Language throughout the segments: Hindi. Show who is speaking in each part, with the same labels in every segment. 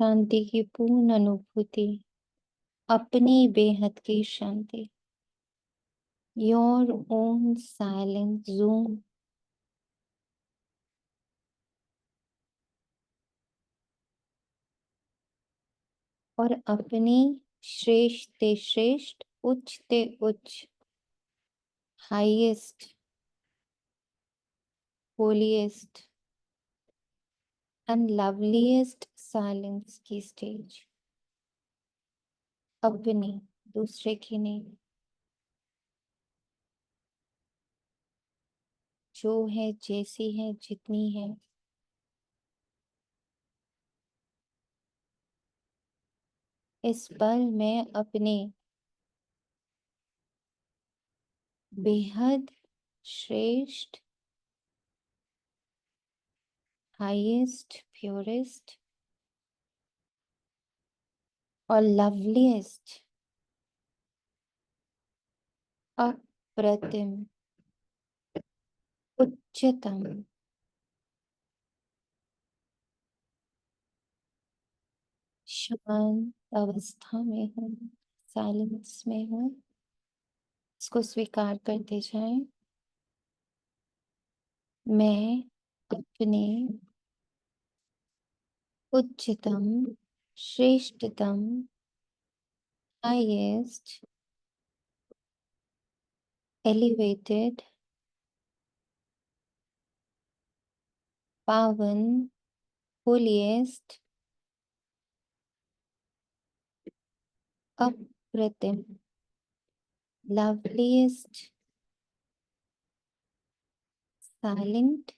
Speaker 1: शांति की पूर्ण अनुभूति, अपनी बेहद की शांति। Your own silent zone. और अपनी श्रेष्ठ ते श्रेष्ठ, उच्च ते उच्च, highest, holiest and loveliest silence की स्टेज। अपनी, दूसरे की नहीं। जो है, जैसी है, जितनी है, इस पल में अपने बेहद श्रेष्ठ, हाईएस्ट, प्योरेस्ट और लवलीएस्ट, अप्रतिम, उच्चतम, शांत अवस्था में हूँ, साइलेंस में हूँ। इसको स्वीकार करते जाएं। मैं अपने उच्चतम, श्रेष्ठतम, हाईएस्ट, एलिवेटेड, पावन, होलीएस्ट, अप्रतिम, लवलीएस्ट, साइलेंट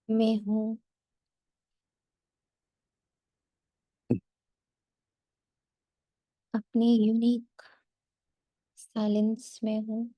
Speaker 1: में हूँ। अपने यूनिक साइलेंस में हूँ।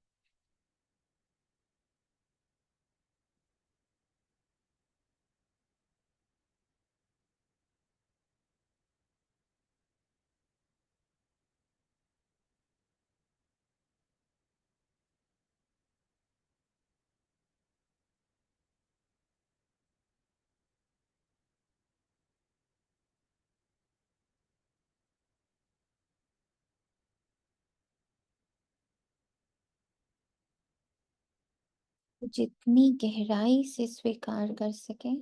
Speaker 1: जितनी गहराई से स्वीकार कर सके।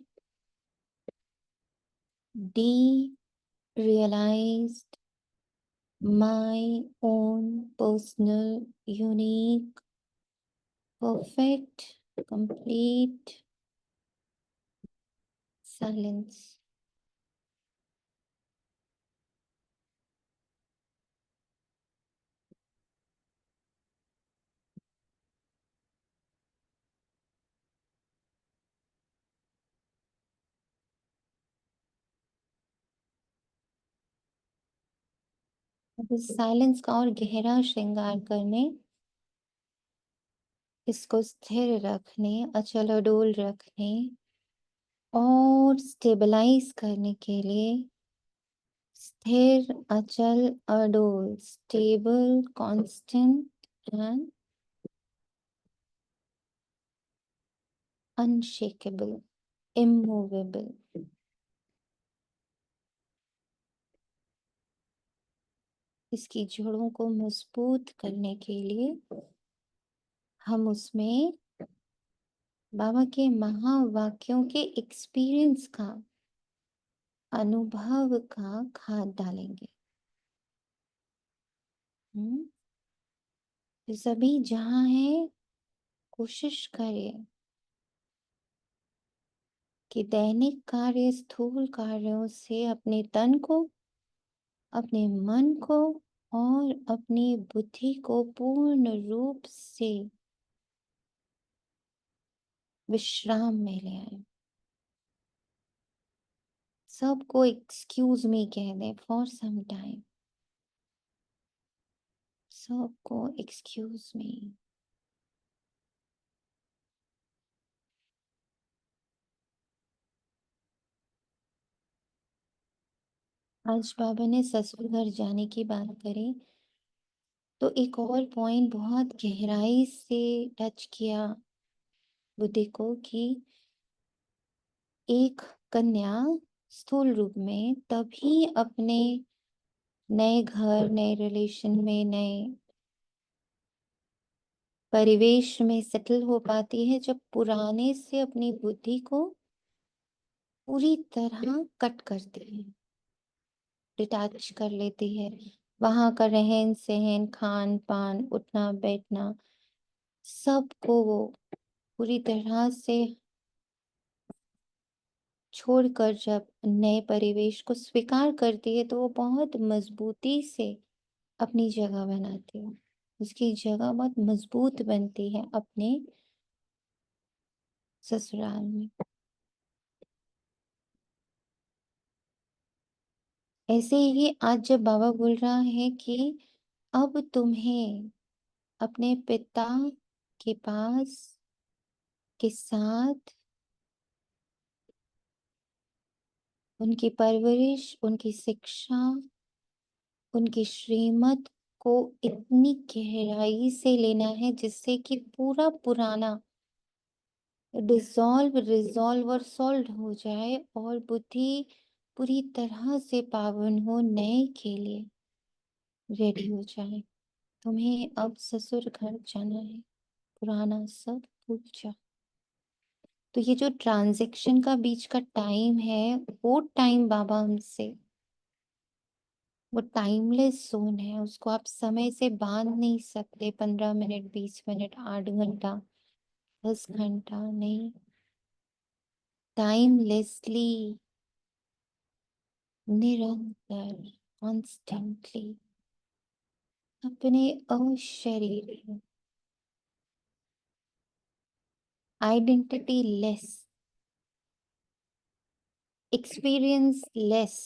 Speaker 1: D realized my own personal, unique, perfect, complete silence. अब इस साइलेंस का और गहरा श्रृंगार करने, इसको स्थिर रखने, अचल अडोल रखने और स्टेबलाइज करने के लिए, स्थिर, अचल, अडोल, stable, constant and unshakable, immovable. इसकी जड़ों को मजबूत करने के लिए हम उसमें बाबा के महावाक्यों के एक्सपीरियंस का, अनुभव का खाद डालेंगे। तो सभी जहां है, कोशिश करें कि दैनिक कार्य, स्थूल कार्यों से अपने तन को, अपने मन को और अपनी बुद्धि को पूर्ण रूप से विश्राम में ले आए। सबको एक्सक्यूज मी कह दें फॉर सम टाइम। सबको एक्सक्यूज मी। आज बाबा ने ससुर घर जाने की बात करी, तो एक और पॉइंट बहुत गहराई से टच किया बुद्धि को कि एक कन्या स्थूल रूप में, तभी अपने नए घर, नए रिलेशन में, नए परिवेश में सेटल हो पाती है, जब पुराने से अपनी बुद्धि को पूरी तरह कट करती है, डिटैच कर लेती है। वहाँ का रहन सहन, खान पान, उठना बैठना, सबको वो पूरी तरह से छोड़कर जब नए परिवेश को स्वीकार करती है, तो वो बहुत मजबूती से अपनी जगह बनाती है। उसकी जगह बहुत मजबूत बनती है अपने ससुराल में। ऐसे ही आज जब बाबा बोल रहा है कि अब तुम्हें अपने पिता के पास के साथ उनकी परवरिश, उनकी शिक्षा, उनकी श्रीमत को इतनी गहराई से लेना है, जिससे कि पूरा पुराना रिजॉल्व और सॉल्व हो जाए, और बुद्धि पूरी तरह से पावन हो, नए के लिए रेडी हो जाए। तुम्हें अब ससुर घर जाना है, पुराना सब भूल जाओ। तो ये जो ट्रांजैक्शन का बीच का टाइम है, वो टाइम बाबा हमसे, वो टाइमलेस जोन है, उसको आप समय से बांध नहीं सकते। 15 मिनट, 20 मिनट, 8 घंटा, 10 घंटा नहीं। टाइमलेसली, निरंतर, कॉन्स्टेंटली अपने अशरीरी, आइडेंटिटी लेस, एक्सपीरियंस लेस,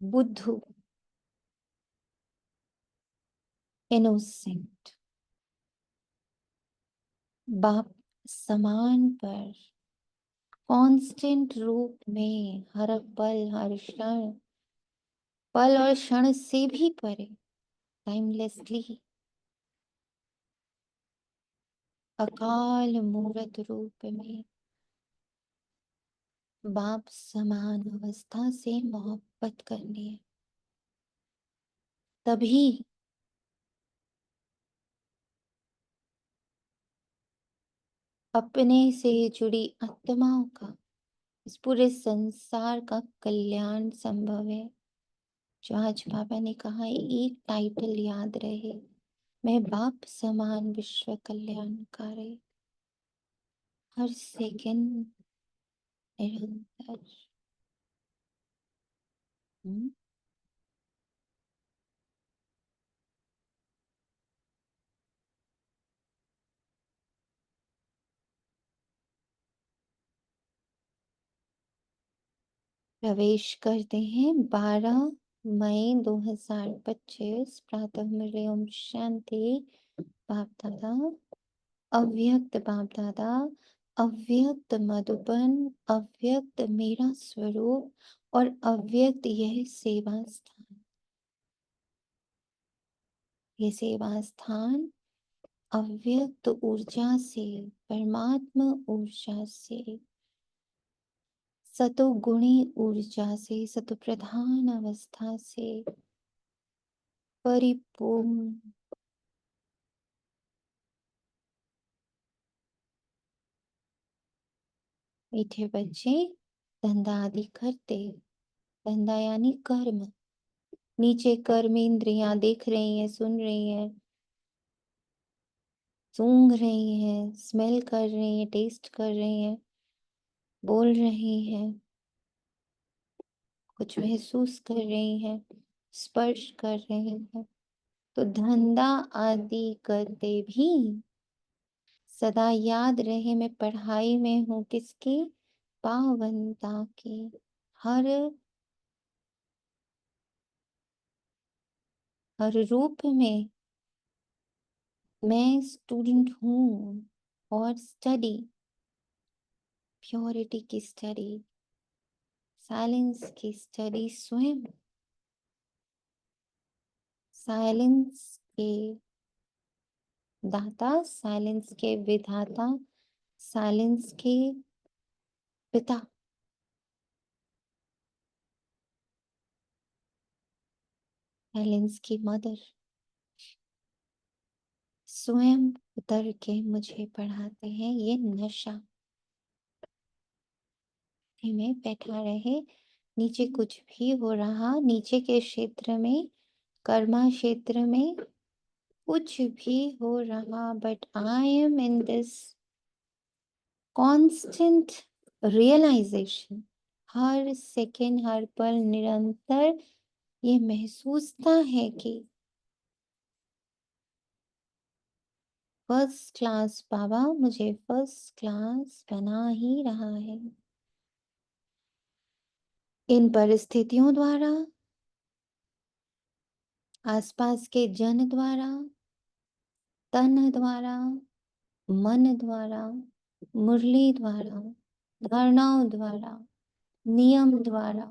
Speaker 1: बुद्धू, इनोसेंट बाप समान पर कांस्टेंट रूप में, हर पल, हर क्षण, पल और क्षण से भी परे, टाइमलेसली, अकाल मूर्त रूप में बाप समान अवस्था से मोहब्बत करनी है। तभी अपने से जुड़ी आत्माओं का, इस पूरे संसार का कल्याण संभव है। जो आज बाबा ने कहा, एक टाइटल याद रहे, मैं बाप समान विश्व कल्याणकारी, हर सेकंड निरंतर। हम्म? प्रवेश करते हैं 12 मई 2025 प्रातः मुरली। ओम शांति। बाप दादा, अव्यक्त बाप दादा, अव्यक्त मधुबन, अव्यक्त मेरा स्वरूप और अव्यक्त यह सेवा स्थान। ये सेवा स्थान अव्यक्त ऊर्जा से, परमात्मा ऊर्जा से, सतोगुणी ऊर्जा से, सतो प्रधान अवस्था से परिपूर्ण। मीठे बच्चे धंधा आदि करते, धंधा यानी कर्म। नीचे कर्म इंद्रियां देख रही हैं, सुन रही हैं, सूंघ रही हैं, स्मेल कर रही हैं, टेस्ट कर रही हैं, बोल रही हैं, कुछ महसूस कर रही हैं, स्पर्श कर रही हैं। तो धंधा आदि करते भी सदा याद रहे, मैं पढ़ाई में हूँ किसकी? पावनता की। हर रूप में मैं स्टूडेंट हूँ, और स्टडी, प्योरिटी की स्टडी, साइलेंस की स्टडी स्वयं, साइलेंस के दाता, साइलेंस के विधाता, साइलेंस के पिता, साइलेंस की मदर स्वयं उतर के मुझे पढ़ाते हैं ये नशा। में बैठा रहे, नीचे कुछ भी हो रहा, नीचे के क्षेत्र में, कर्मा क्षेत्र में कुछ भी हो रहा, but I am in this constant realisation. हर सेकेंड, हर पल, निरंतर ये महसूसता है कि फर्स्ट क्लास बाबा मुझे फर्स्ट क्लास बना ही रहा है। इन परिस्थितियों द्वारा, आसपास के जन द्वारा, तन द्वारा, मन द्वारा, मुरली द्वारा, धारणाओं द्वारा, नियम द्वारा,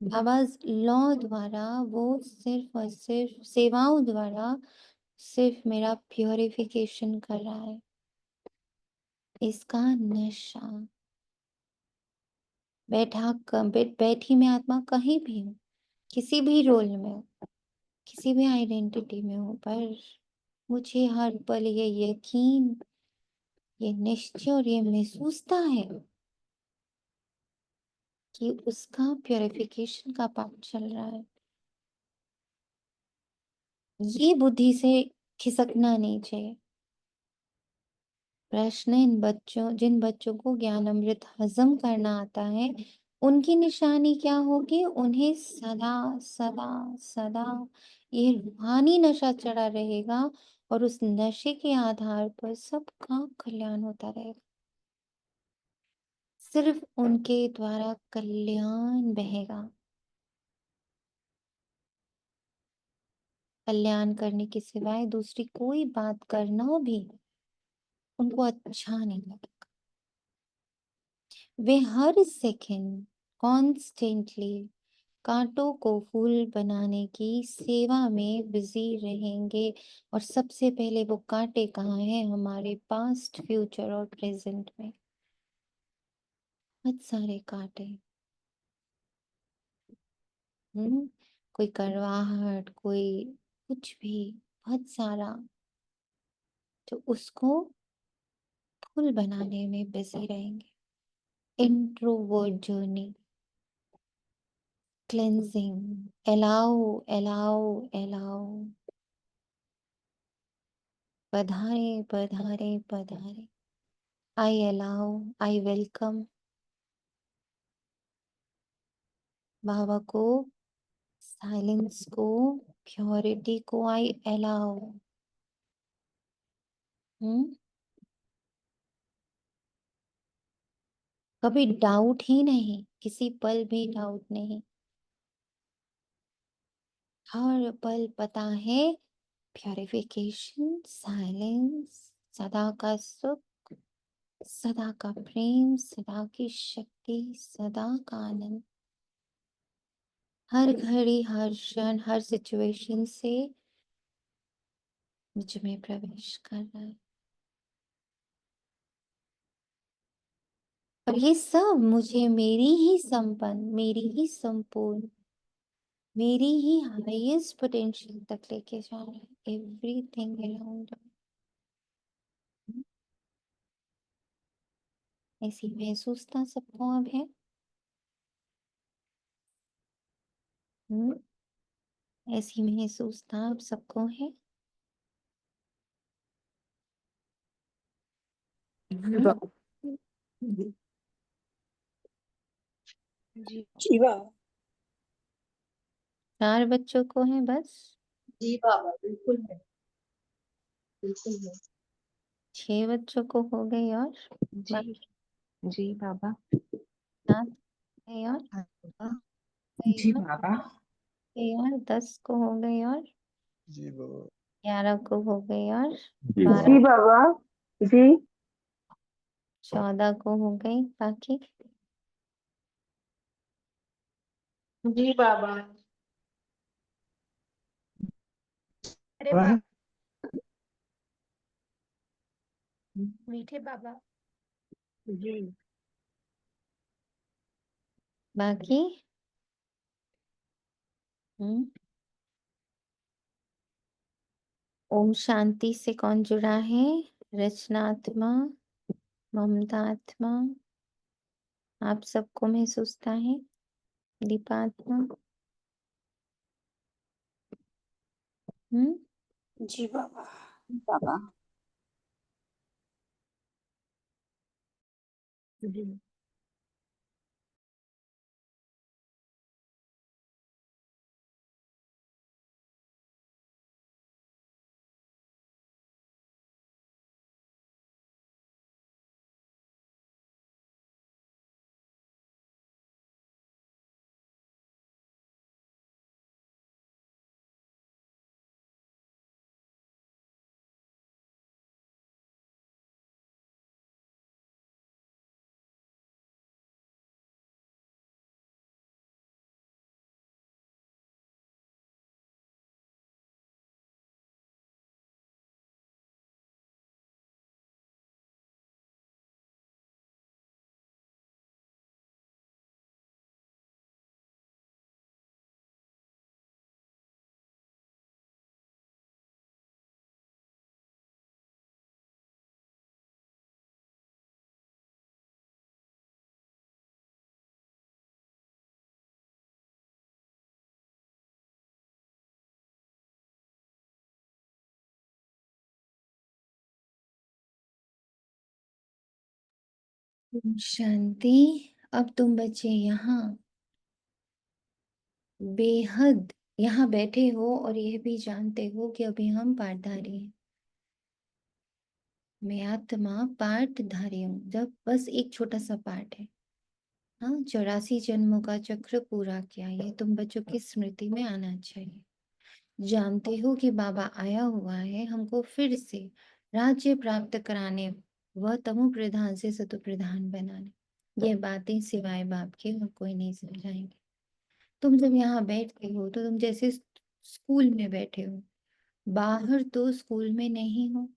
Speaker 1: बाबाज लॉ द्वारा, वो सिर्फ और सिर्फ सेवाओं द्वारा सिर्फ मेरा प्योरिफिकेशन कर रहा है। इसका नशा। बैठी मैं आत्मा कहीं भी हूँ, किसी भी रोल में हूँ, किसी भी आइडेंटिटी में हूँ, पर मुझे हर पल ये यकीन, ये निश्चय और ये महसूसता है कि उसका प्योरिफिकेशन का पाठ चल रहा है। ये बुद्धि से खिसकना नहीं चाहिए। प्रश्न जिन बच्चों को ज्ञान अमृत हजम करना आता है, उनकी निशानी क्या होगी? उन्हें सदा सदा सदा ये रूहानी नशा चढ़ा रहेगा और उस नशे के आधार पर सबका कल्याण होता रहेगा। सिर्फ उनके द्वारा कल्याण बहेगा। कल्याण करने के सिवाय दूसरी कोई बात करना भी उनको अच्छा नहीं लगेगा। वे हर सेकंड कॉन्स्टेंटली कांटों को फूल बनाने की सेवा में बिजी रहेंगे। और सबसे पहले वो कांटे कहाँ हैं? हमारे पास्ट, फ्यूचर और प्रेजेंट में बहुत सारे कांटे। कोई करवाहट, कोई कुछ भी, बहुत सारा, तो उसको फूल बनाने में बिजी रहेंगे। Introvert journey, cleansing, allow allow allow, पधारे पधारे पधारे, आई अलाउ, आई वेलकम बाबा को, साइलेंस को, प्योरिटी को आई अलाउ। कभी डाउट ही नहीं, किसी पल भी डाउट नहीं। हर पल पता है प्योरिफिकेशन, साइलेंस, सदा का सुख, सदा का प्रेम, सदा की शक्ति, सदा का आनंद हर घड़ी, हर क्षण, हर सिचुएशन से मुझ में प्रवेश कर रहा है। और ये सब मुझे मेरी ही संपन्न, मेरी ही संपूर्ण, मेरी ही हाईएस्ट पोटेंशियल तक लेके जा रहा है। एवरीथिंग अराउंड ऐसी महसूसता सबको अब है। ऐसी महसूसता अब सबको है।
Speaker 2: जी जी बाबा।
Speaker 1: 4 बच्चों को है बस।
Speaker 2: जी बाबा, बिल्कुल है, बिल्कुल है।
Speaker 1: 6 बच्चों को हो गई और
Speaker 2: जी जी बाबा।
Speaker 1: 7 गई और
Speaker 2: जी बाबा।
Speaker 1: 10 को हो गई और
Speaker 3: जी बाबा।
Speaker 1: 11 को हो गई और
Speaker 3: जी
Speaker 1: 12,
Speaker 2: जी बाबा। जी
Speaker 1: 14 को हो गई। बाकी
Speaker 2: जी बाबा। अरे बाबा, मीठे बाबा। जी
Speaker 1: बाकी हम्म। ओम शांति से कौन जुड़ा है? रचनात्मा, ममतात्मा, आप सबको महसूसता है? दीपात्मा। हम्म।
Speaker 2: जी बाबा। बाबा।
Speaker 3: जी।
Speaker 1: ओम शांति। अब तुम बच्चे यहाँ बेहद यहाँ बैठे हो और यह भी जानते हो कि अभी हम पाठधारी हैं। मैं आत्मा पाठधारी हूँ। जब बस एक छोटा सा पाठ है। हाँ, 84 जन्मों का चक्र पूरा किया, ये तुम बच्चों की स्मृति में आना चाहिए। जानते हो कि बाबा आया हुआ है हमको फिर से राज्य प्राप्त कराने, वह तमो प्रधान से सतो प्रधान बनाने। ये बातें सिवाय बाप के और कोई नहीं समझाएंगे। तुम जब यहाँ बैठते हो तो तुम जैसे स्कूल में बैठे हो, बाहर तो स्कूल में नहीं हो।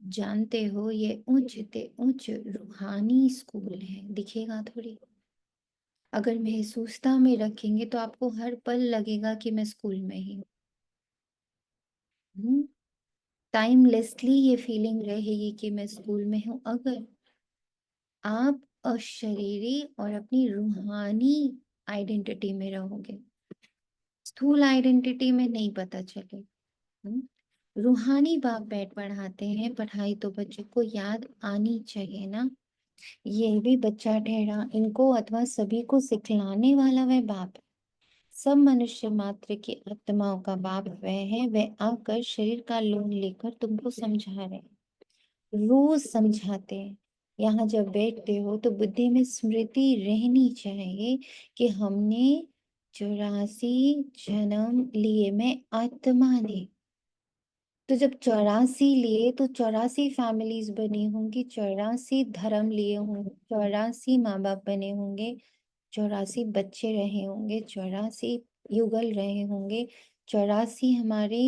Speaker 1: जानते हो ये उच्च ते उच्च रूहानी स्कूल है, दिखेगा थोड़ी। अगर महसूसता में रखेंगे तो आपको हर पल लगेगा कि मैं स्कूल में ही हूँ। टाइमलेसली ये फीलिंग रहेगी कि मैं स्कूल में हूँ। अगर आप अशरीरी और अपनी रूहानी आइडेंटिटी में रहोगे, स्थूल आइडेंटिटी में नहीं पता चले। रूहानी बाप बैठ पढ़ाते हैं, पढ़ाई तो बच्चों को याद आनी चाहिए ना। ये भी बच्चा ठहरा, इनको अथवा सभी को सिखलाने वाला वह बाप है। सब मनुष्य मात्र की आत्माओं का बाप वह है। वह आकर शरीर का लोन लेकर तुमको समझा रहे हैं, रोज समझाते हैं। यहाँ जब बैठते हो तो बुद्धि में स्मृति रहनी चाहिए कि हमने 84 जन्म लिए। मैं आत्मा ने तो जब 84 लिए तो 84 फैमिलीज बनी होंगी, 84 धर्म लिए होंगे, 84 माँ बाप बने होंगे, 84 बच्चे रहे होंगे, 84 युगल रहे होंगे, 84 हमारे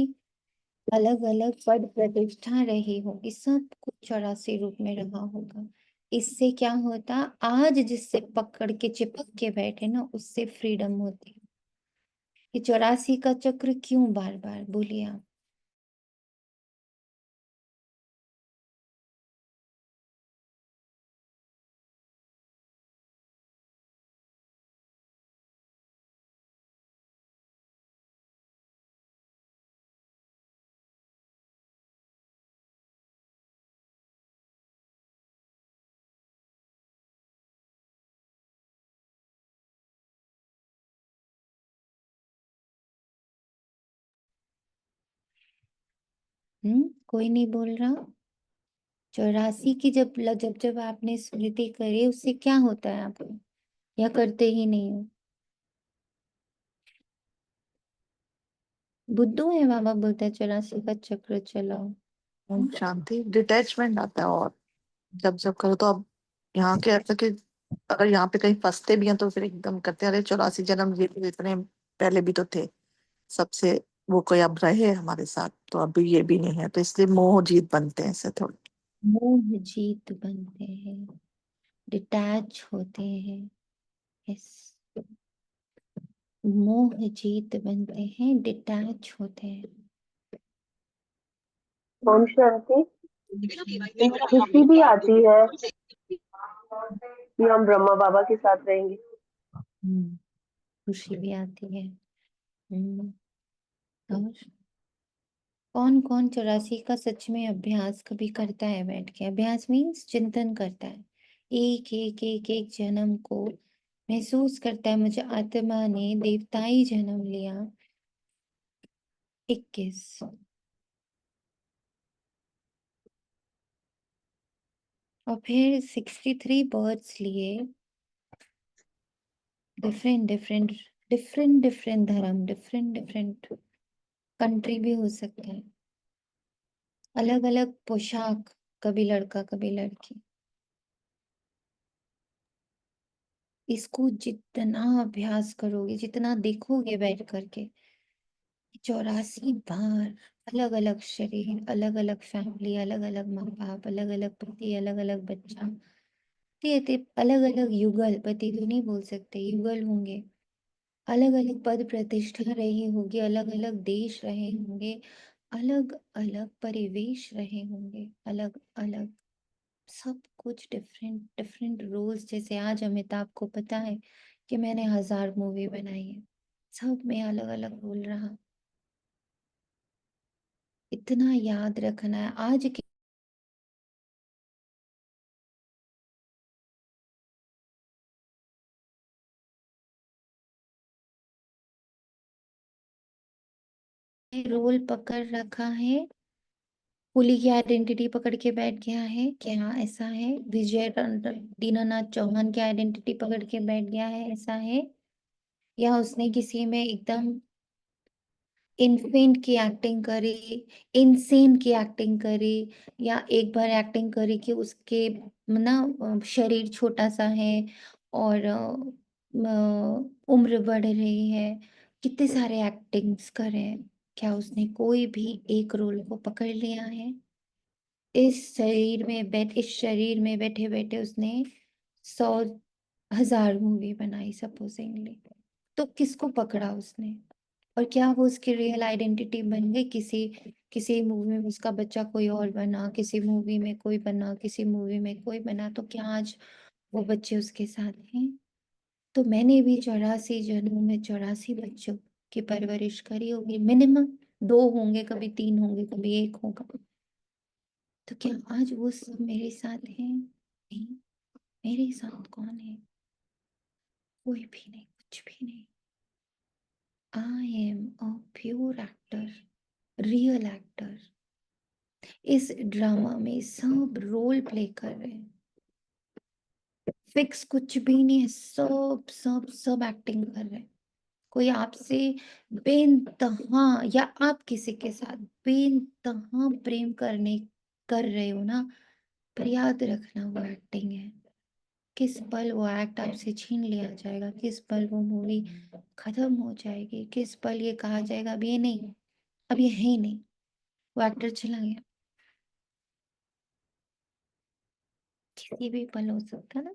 Speaker 1: अलग अलग पद प्रतिष्ठा रही होगी, सब कुछ 84 रूप में रहा होगा। इससे क्या होता, आज जिससे पकड़ के चिपक के बैठे ना, उससे फ्रीडम होती। ये 84 का चक्र क्यों बार बार, बोलिए आप। कोई नहीं बोल रहा। 84 की जब जब जब आपने स्मृति करी, उससे क्या होता है आपको, या करते ही नहीं हो? बुद्धू है, बाबा बोलता है 84 का चक्र चलाओ।
Speaker 3: ओम शांति, डिटैचमेंट आता है। और जब जब करो तो अब यहाँ के ऐसा कि अगर यहाँ पे कहीं फंसते भी हैं तो फिर एकदम करते हैं, अरे 84 जन्म ये तो इतने पहले भी तो थे सबसे, वो कोई अब रहे हमारे साथ तो अभी ये भी नहीं है, तो इसलिए मोह जीत बनते हैं ऐसे थोड़े।
Speaker 1: मोह जीत बनते हैं, डिटैच होते हैं। यस। मोह जीत बनते हैं, डिटैच होते हैं।
Speaker 2: ओम शांति। इनमें खुशी भी आती है कि हम ब्रह्मा बाबा के साथ रहेंगे।
Speaker 1: खुशी भी आती है। और कौन कौन 84 का सच में अभ्यास कभी करता है बैठ के? अभ्यास मीन्स चिंतन करता है, एक एक एक एक जन्म को महसूस करता है, मुझे आत्मा ने देवताई जन्म लिया। 21 और फिर 63 बर्ड्स लिए, डिफरेंट डिफरेंट डिफरेंट डिफरेंट धर्म, डिफरेंट डिफरेंट कंट्री भी हो सकता है, अलग अलग पोशाक, कभी लड़का कभी लड़की। इसको जितना अभ्यास करोगे, जितना देखोगे बैठ करके, 84 बार अलग अलग शरीर, अलग अलग फैमिली, अलग अलग माँ बाप, अलग अलग पति, अलग अलग बच्चा, ये अलग अलग युगल, पति तो नहीं बोल सकते, युगल होंगे, अलग अलग पद प्रतिष्ठा रही होगी, अलग अलग देश रहे होंगे, अलग अलग परिवेश रहे होंगे, अलग अलग सब कुछ, डिफरेंट डिफरेंट रोल्स। जैसे आज अमिताभ को पता है कि मैंने 1000 मूवी बनाई है, सब में अलग अलग रोल रहा। इतना याद रखना है। आज के रोल पकड़ रखा है, पुली की आइडेंटिटी पकड़ के बैठ गया है, क्या ऐसा है? दीनानाथ चौहान की आइडेंटिटी पकड़ के बैठ गया है, ऐसा है? या उसने किसी में एकदम इन्फेंट की एक्टिंग करी, इनसेन की एक्टिंग करी, या एक बार एक्टिंग करी कि उसके ना शरीर छोटा सा है और उम्र बढ़ रही है, कितने सारे एक्टिंग्स करे, क्या उसने कोई भी एक रोल को पकड़ लिया है? इस शरीर में बैठे बैठे उसने 100,000 मूवी बनाई सपोजिंगली, तो किसको पकड़ा उसने? और क्या वो उसकी रियल आइडेंटिटी बन गई? किसी किसी मूवी में उसका बच्चा कोई और बना, किसी मूवी में कोई बना, किसी मूवी में कोई बना, तो क्या आज वो बच्चे उसके साथ हैं? तो मैंने भी 84 जन्मों में 84 बच्चों की परवरिश करी होगी, मिनिमम 2 होंगे, कभी 3 होंगे, कभी 1 होगा। तो क्या आज वो सब मेरे साथ हैं? नहीं। मेरे साथ कौन है? कोई भी नहीं, कुछ भी नहीं। I am a pure actor, real actor. इस ड्रामा में सब रोल प्ले कर रहे हैं, फिक्स कुछ भी नहीं है, सब सब सब एक्टिंग कर रहे हैं। कोई आपसे बेनतहा, या आप किसी के साथ बेनतहा प्रेम करने कर रहे हो ना, पर याद रखना वो एक्टिंग है। किस पल वो एक्ट आपसे छीन लिया जाएगा, किस पल वो मूवी खत्म हो जाएगी, किस पल ये कहा जाएगा अब ये नहीं, अब ये है ही नहीं, वो एक्टर चला गया। किसी भी पल हो सकता है ना।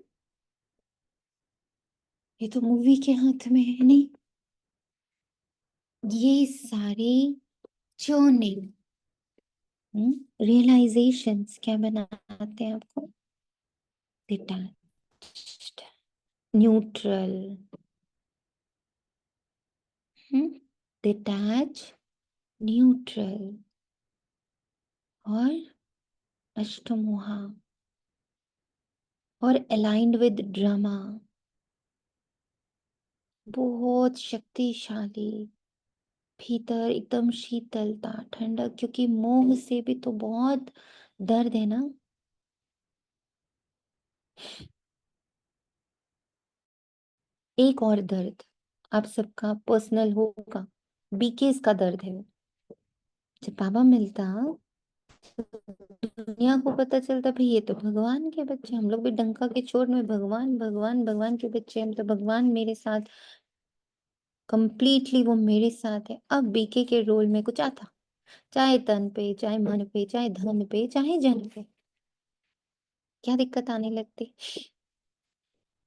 Speaker 1: ये तो मूवी के हाथ में है नहीं। ये सारी चर्निंग, रियलाइजेशंस क्या बनाते हैं आपको? डिटैच्ड, न्यूट्रल, डिटैच, न्यूट्रल और अष्टमोहा और अलाइंड विद ड्रामा, बहुत शक्तिशाली, भीतर एकदम शीतलता, ठंडक, क्योंकि मोह से भी तो बहुत दर्द है ना। एक और दर्द आप सबका पर्सनल होगा, बीकेस का दर्द है वो। जब बाबा मिलता तो दुनिया को पता चलता भाई ये तो भगवान के बच्चे, हम लोग भी डंका के चोट में भगवान भगवान भगवान के बच्चे, हम तो भगवान मेरे साथ, कंप्लीटली वो मेरे साथ है। अब बीके के रोल में कुछ आता, चाहे तन पे, चाहे मन पे, चाहे धन पे, चाहे जन पे, क्या दिक्कत आने लगती?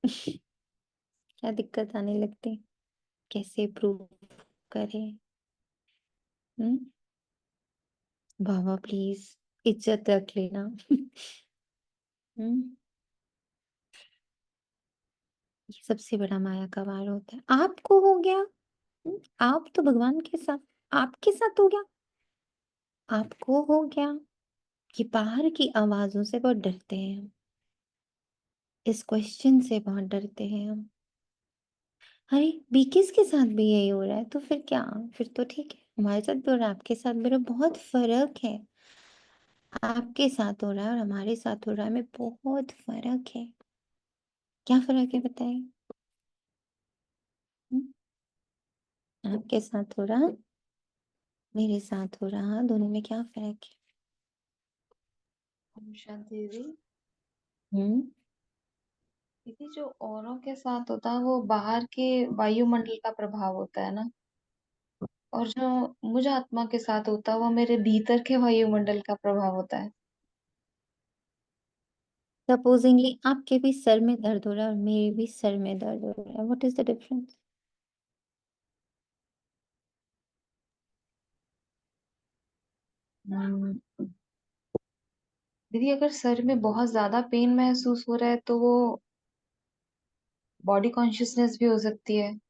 Speaker 1: क्या दिक्कत आने लगती? कैसे प्रूव करें? बाबा प्लीज इज्जत रख लेना। हम्म ये सबसे बड़ा माया का वार होता है। आपको हो गया। आप तो भगवान के साथ, आपके साथ हो गया। आपको हो गया कि बाहर की आवाजों से बहुत डरते हैं हम, इस क्वेश्चन से बहुत डरते हैं हम। अरे बीकिस के साथ भी यही हो रहा है तो फिर क्या, फिर तो ठीक है। हमारे साथ भी हो रहा है, आपके साथ भी हो रहा है, बहुत फर्क है। आपके साथ हो रहा है और हमारे साथ हो रहा है में बहुत फर्क है। क्या फर्क है बताइए? आपके साथ हो रहा, मेरे साथ हो रहा, दोनों में क्या फर्क है?
Speaker 4: शांति दीदी,
Speaker 1: हम्म
Speaker 4: दीदी जो औरों के साथ होता है वो बाहर के वायुमंडल का प्रभाव होता है ना, और जो मुझ आत्मा के साथ होता है वो मेरे भीतर के वायुमंडल का प्रभाव होता है।
Speaker 1: सपोजिंगली आपके भी सर में दर्द हो रहा है और मेरे भी सर में दर्द हो रहा है, व्हाट इज द डिफरेंस?
Speaker 4: हम्म, दीदी अगर सर में बहुत ज्यादा पेन महसूस हो रहा है तो वो बॉडी कॉन्शियसनेस भी हो सकती है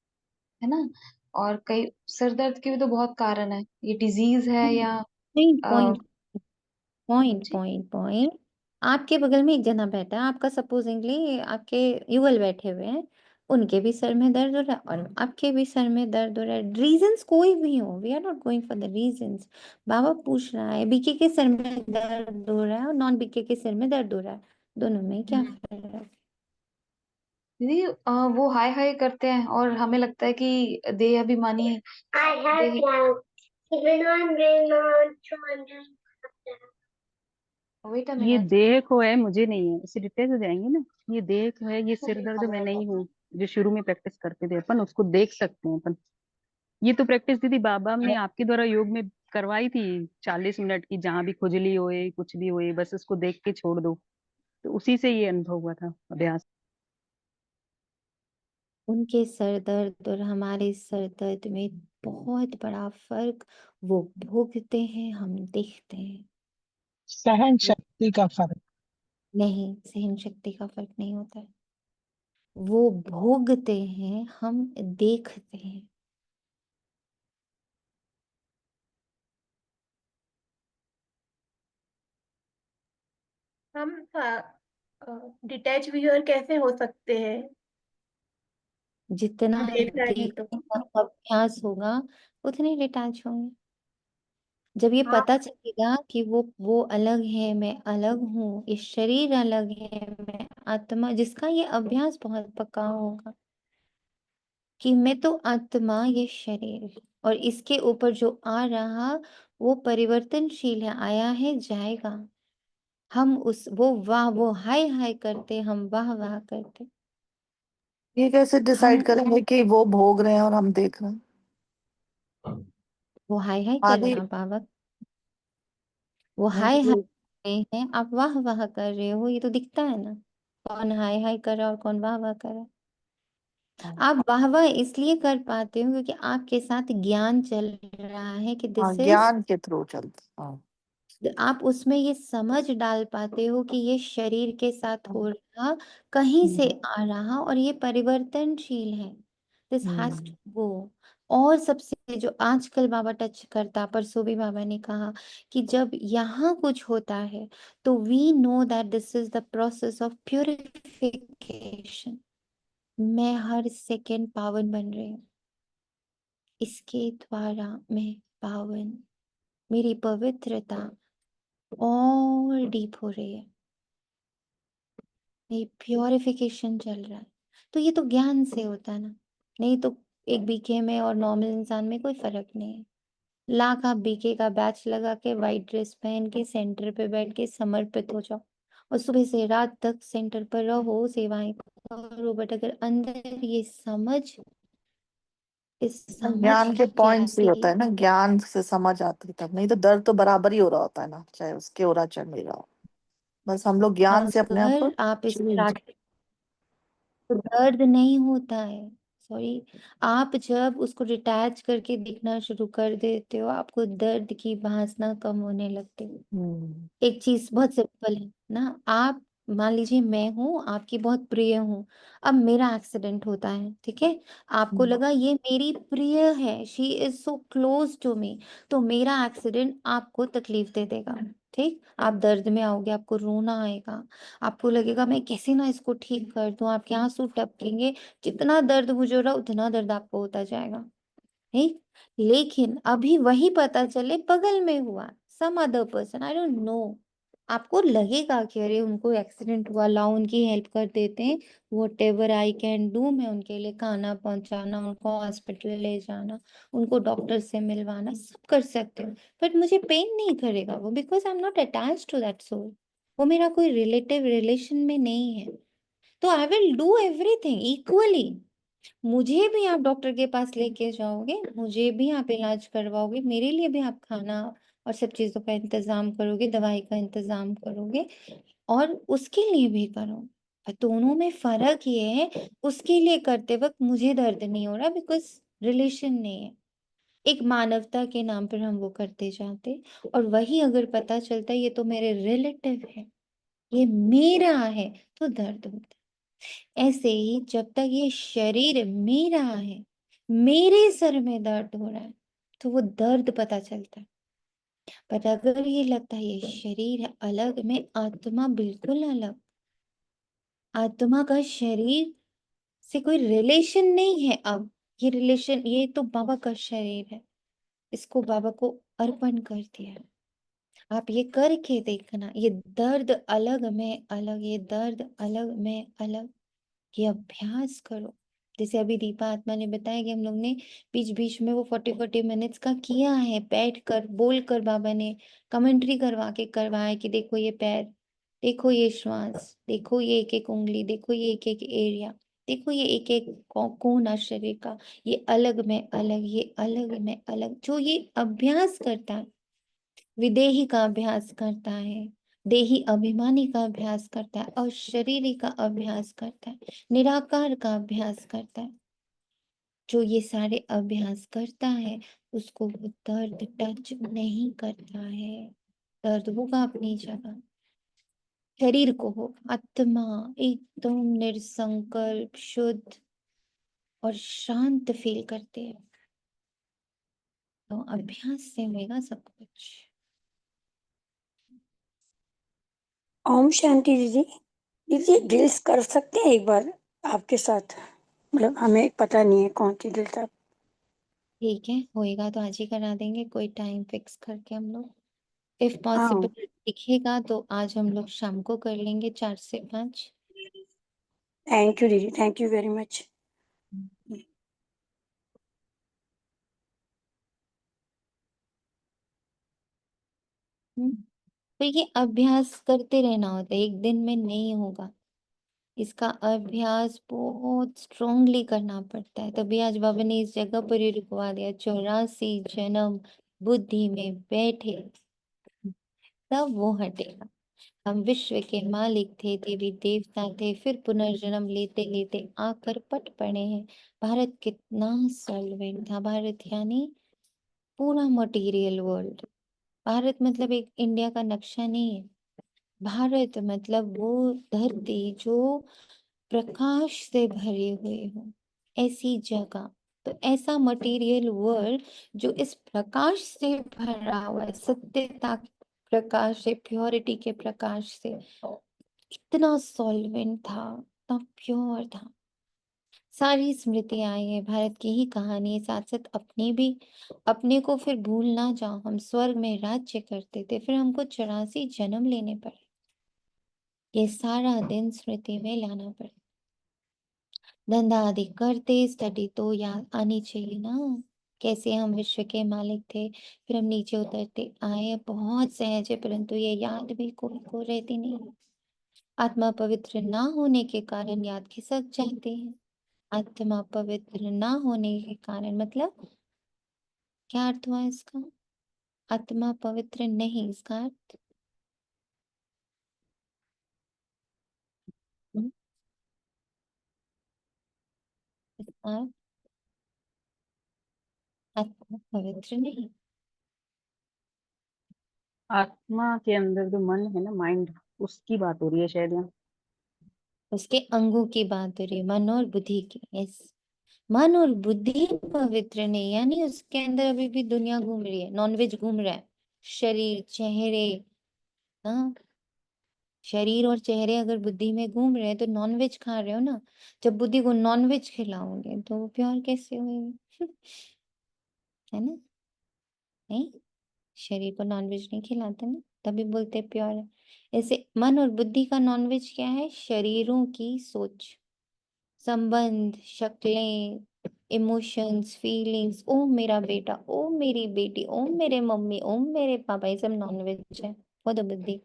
Speaker 4: ना। और कई सर दर्द के भी तो बहुत कारण है, ये डिजीज है या
Speaker 1: नहीं,
Speaker 4: अ,
Speaker 1: पॉइंट पॉइंट
Speaker 4: जी
Speaker 1: पॉइंट पॉइंट। आपके बगल में एक जना बैठा है, आपका सपोजिंगली आपके युगल बैठे हुए हैं, उनके भी सर में दर्द हो रहा है और आपके भी सर में दर्द हो रहा है। रीजंस कोई भी हो, we are not going for the reasons. बाबा पूछ रहा है बीके के सर में दर्द हो रहा है और नॉन बीके के सर में दर्द हो रहा है, दोनों में क्या
Speaker 4: हम्म।
Speaker 1: फर्क है?
Speaker 4: दीदी वो हाय हाय करते हैं और हमें लगता है कि देह अभिमानी
Speaker 2: I have
Speaker 4: देह।
Speaker 2: clouds. Even on rain on shoulders.
Speaker 4: Wait a
Speaker 5: ये
Speaker 4: मिनट।
Speaker 5: देह को है, मुझे नहीं है, इससे डिटेल हो जाएंगे ना। ये देह को है, ये सिर दर्द मैं नहीं हूँ। जो शुरू में प्रैक्टिस करते थे अपन, उसको देख सकते हैं अपन। ये तो प्रैक्टिस दीदी बाबा ने आपके द्वारा योग में करवाई थी, 40 मिनट की, जहां भी खुजली होए कुछ भी होए बस उसको देख के छोड़ दो। तो उसी से ये अनुभव हुआ था, अभ्यास।
Speaker 1: उनके सर दर्द और हमारे सर दर्द में बहुत बड़ा फर्क। वो भोगते हैं, हम देखते हैं।
Speaker 6: सहन शक्ति का फर्क।
Speaker 1: नहीं, सहन शक्ति का फर्क नहीं होता है। वो भोगते हैं, हम देखते हैं।
Speaker 7: हम डिटैच व्यूअर कैसे हो सकते हैं?
Speaker 1: जितना
Speaker 7: देख रहा है तो
Speaker 1: देखने का अभ्यास होगा उतने डिटैच होंगे। जब ये
Speaker 7: हाँ।
Speaker 1: पता चलेगा कि वो अलग है, मैं अलग हूँ, ये शरीर अलग है, मैं आत्मा, जिसका ये अभ्यास बहुत पक्का होगा कि मैं तो आत्मा, ये शरीर, और इसके ऊपर जो आ रहा वो परिवर्तनशील है, आया है, जाएगा। हम उस वो हाय हाय करते, हम वाह वाह करते।
Speaker 3: ये कैसे
Speaker 1: हम
Speaker 3: डिसाइड करेंगे कि वो भोग रहे हैं और हम देख रहे हैं?
Speaker 1: वो हाय हाय कर रहे
Speaker 3: आदि
Speaker 1: हैं आप बाबा, वो
Speaker 3: नहीं
Speaker 1: हाय हाय
Speaker 3: तो
Speaker 1: कर रहे हैं, आप वाह वाह कर रहे हो, ये तो दिखता है ना। कौन हाय हाय कर रहा है और कौन वाह वाह कर रहा है। आप वाह वाह इसलिए कर पाते हो क्योंकि आपके साथ ज्ञान चल रहा है कि
Speaker 3: हाँ,
Speaker 1: दिस इज,
Speaker 3: ज्ञान के थ्रू चलते। हाँ।
Speaker 1: आप उसमें ये समझ डाल पाते हो कि ये शरीर के साथ हो रहा, कहीं से आ रहा, और ये परिवर्तनशील है। This has
Speaker 3: hmm.
Speaker 1: To go. और सबसे जो आजकल बाबा टच करता, परसों भी बाबा ने कहा कि जब यहाँ कुछ होता है तो we know that this is the process of purification. मैं हर सेकंड पावन बन रही हूँ, इसके द्वारा मैं पावन, मेरी पवित्रता और डीप हो रही है, ये प्योरिफिकेशन चल रहा है। तो ये तो ज्ञान से होता है ना, नहीं तो एक बीके में और नॉर्मल इंसान में कोई फर्क नहीं है। लाख आप बीके का बैच लगा के वाइट ड्रेस पहन के सेंटर पे बैठ के समर्पित हो जाओ और सुबह से रात तक सेंटर पर रहो, सेवाएं करो, बट अगर अंदर ये समझ, इस समझ
Speaker 3: ज्ञान के
Speaker 1: के
Speaker 3: पॉइंट से ही
Speaker 1: आगे,
Speaker 3: होता है ना, ज्ञान से समझ आती है तब। नहीं तो दर्द तो बराबर ही हो रहा होता है ना, चाहे उसके हो रहा चाहे मेरा हो। बस हम लोग ज्ञान से अपने आप को
Speaker 1: अगर आप इस
Speaker 3: change-
Speaker 1: प्रैक्टिस, तो दर्द नहीं होता है, सॉरी, आप जब उसको डिटैच करके देखना शुरू कर देते हो, आपको दर्द की भासना कम होने लगती है। एक चीज बहुत सिंपल है ना, आप मान लीजिए मैं हूँ, आपकी बहुत प्रिय हूँ, अब मेरा एक्सीडेंट होता है, ठीक है, आपको लगा ये मेरी प्रिय है, she is so close to me, तो मेरा एक्सीडेंट आपको तकलीफ दे देगा, ठीक, आप दर्द में आओगे, आपको रोना आएगा, आपको लगेगा मैं कैसे ना इसको ठीक कर दूं, आपके आंसू टपकेंगे, जितना दर्द मुझे हो रहा उतना दर्द आपको होता जाएगा, ठीक। लेकिन अभी वही पता चले बगल में हुआ, some other person, I don't know, आपको लगेगा कि अरे उनको एक्सीडेंट हुआ, लाओ उनकी हेल्प कर देते हैं, what ever I can do, मैं उनके लिए खाना पहुंचाना, उनको हॉस्पिटल ले जाना, उनको डॉक्टर से मिलवाना, सब कर सकते हो, बट मुझे पेन नहीं करेगा वो, because I am not attach to that soul, वो मेरा कोई रिलेटिव रिलेशन में नहीं है, तो I will do everything equally. मुझे भी आप डॉक्टर के पास लेके जाओगे, मुझे भी आप इलाज करवाओगे, मेरे लिए भी आप खाना और सब चीजों का इंतजाम करोगे, दवाई का इंतजाम करोगे, और उसके लिए भी करो, पर दोनों में फर्क ये है, उसके लिए करते वक्त मुझे दर्द नहीं हो रहा बिकॉज रिलेशन नहीं है, एक मानवता के नाम पर हम वो करते जाते, और वही अगर पता चलता है ये तो मेरे रिलेटिव है, ये मेरा है, तो दर्द होता है। ऐसे ही जब तक ये शरीर मेरा है, मेरे सर में दर्द हो रहा है, तो वो दर्द पता चलता है, पर अगर ये लगता है ये शरीर है अलग में, आत्मा बिल्कुल अलग, आत्मा का शरीर से कोई रिलेशन नहीं है, अब ये रिलेशन, ये तो बाबा का शरीर है, इसको बाबा को अर्पण कर दिया है। आप ये करके देखना, ये दर्द अलग में अलग, ये दर्द अलग में अलग, ये अभ्यास करो। जैसे अभी दीपा आत्मा ने बताया कि हम लोग ने बीच बीच में वो 40-40 मिनट्स का किया है, बैठ कर बोल कर बाबा ने कमेंट्री करवा के करवाया कि देखो ये पैर, देखो ये श्वास, देखो ये एक एक उंगली, देखो ये एक एक एरिया, देखो ये एक एक कोना शरीर का, ये अलग में अलग, ये अलग में अलग, जो ये अभ्यास करता है, विदेही का अभ्यास करता है, देही अभिमानी का अभ्यास करता है, और शरीरी का अभ्यास करता है, निराकार का अभ्यास करता है, जो ये सारे अभ्यास करता है उसको वो दर्द टच नहीं करता है, दर्द होगा अपनी जगह, शरीर को हो, आत्मा एकदम निरसंकल्प शुद्ध और शांत फील करते हैं, तो अभ्यास से होगा सब कुछ।
Speaker 8: ओम शांति दीदी। दीदी ड्रिल्स कर सकते हैं एक बार आपके साथ? मतलब हमें पता नहीं है कौन सी ड्रिल्स आप।
Speaker 1: ठीक है, होएगा तो आज ही करा देंगे, कोई टाइम फिक्स करके हम लोग, इफ
Speaker 8: हाँ,
Speaker 1: पॉसिबल दिखेगा तो आज हम लोग शाम को कर लेंगे 4 से 5।
Speaker 8: थैंक यू दीदी, थैंक यू वेरी मच।
Speaker 1: तो ये अभ्यास करते रहना होता है, एक दिन में नहीं होगा, इसका अभ्यास बहुत स्ट्रोंगली करना पड़ता है, तभी आज बाबा ने इस जगह पर ही रुकवा दिया, 84 जन्म बुद्धि में बैठे तब वो हटेगा। हम विश्व के मालिक थे, देवी देवता थे, फिर पुनर्जन्म लेते लेते आकर पट पड़े हैं। भारत कितना सॉल्वेंट था, भारत यानी पूरा मटेरियल वर्ल्ड, भारत मतलब एक इंडिया का नक्शा नहीं है, भारत मतलब वो धरती जो प्रकाश से भरे हुए हो, ऐसी जगह, तो ऐसा मटेरियल वर्ल्ड जो इस प्रकाश से भरा हुआ है, सत्यता के प्रकाश से, प्योरिटी के प्रकाश से, इतना सॉल्वेंट था, इतना प्योर था। सारी स्मृतियां आई है, भारत की ही कहानी है, साथ साथ अपनी भी, अपने को फिर भूल ना जाओ, हम स्वर्ग में राज्य करते थे, फिर हमको 84 जन्म लेने पड़े, ये सारा दिन स्मृति में लाना पड़े। धंधा आदि करते स्टडी तो याद आनी चाहिए ना, कैसे हम विश्व के मालिक थे, फिर हम नीचे उतरते आए, बहुत सहज है, परंतु ये याद भी कोई को रहती नहीं, आत्मा पवित्र ना होने के कारण याद खिसक जाते हैं, आत्मा पवित्र ना होने के कारण मतलब क्या अर्थ हुआ इसका, आत्मा पवित्र नहीं, इसका अर्थ और आत्मा पवित्र नहीं।
Speaker 5: आत्मा के अंदर जो मन है ना, माइंड, उसकी बात हो रही है शायद यहाँ।
Speaker 1: उसके अंगों की बात हो रही है, मन और बुद्धि की। यस, मन और बुद्धि पवित्र नहीं, यानी उसके अंदर अभी भी दुनिया घूम रही है, नॉनवेज घूम रहा है। शरीर, चेहरे, हाँ, शरीर और चेहरे अगर बुद्धि में घूम रहे हैं तो नॉनवेज खा रहे हो ना। जब बुद्धि को नॉनवेज खिलाओगे तो वो प्योर कैसे होएगी? है ना? नहीं, शरीर को नॉनवेज नहीं खिलाते ना, तभी बोलते प्योर है। ऐसे मन और बुद्धि का नॉनवेज क्या है? शरीरों की सोच, संबंध, शक्लें, इमोशंस, फीलिंग्स। ओ मेरा बेटा, ओ मेरी बेटी, ओ मेरे मम्मी, ओ मेरे पापा, ये सब नॉनवेज है वो तो बुद्धि।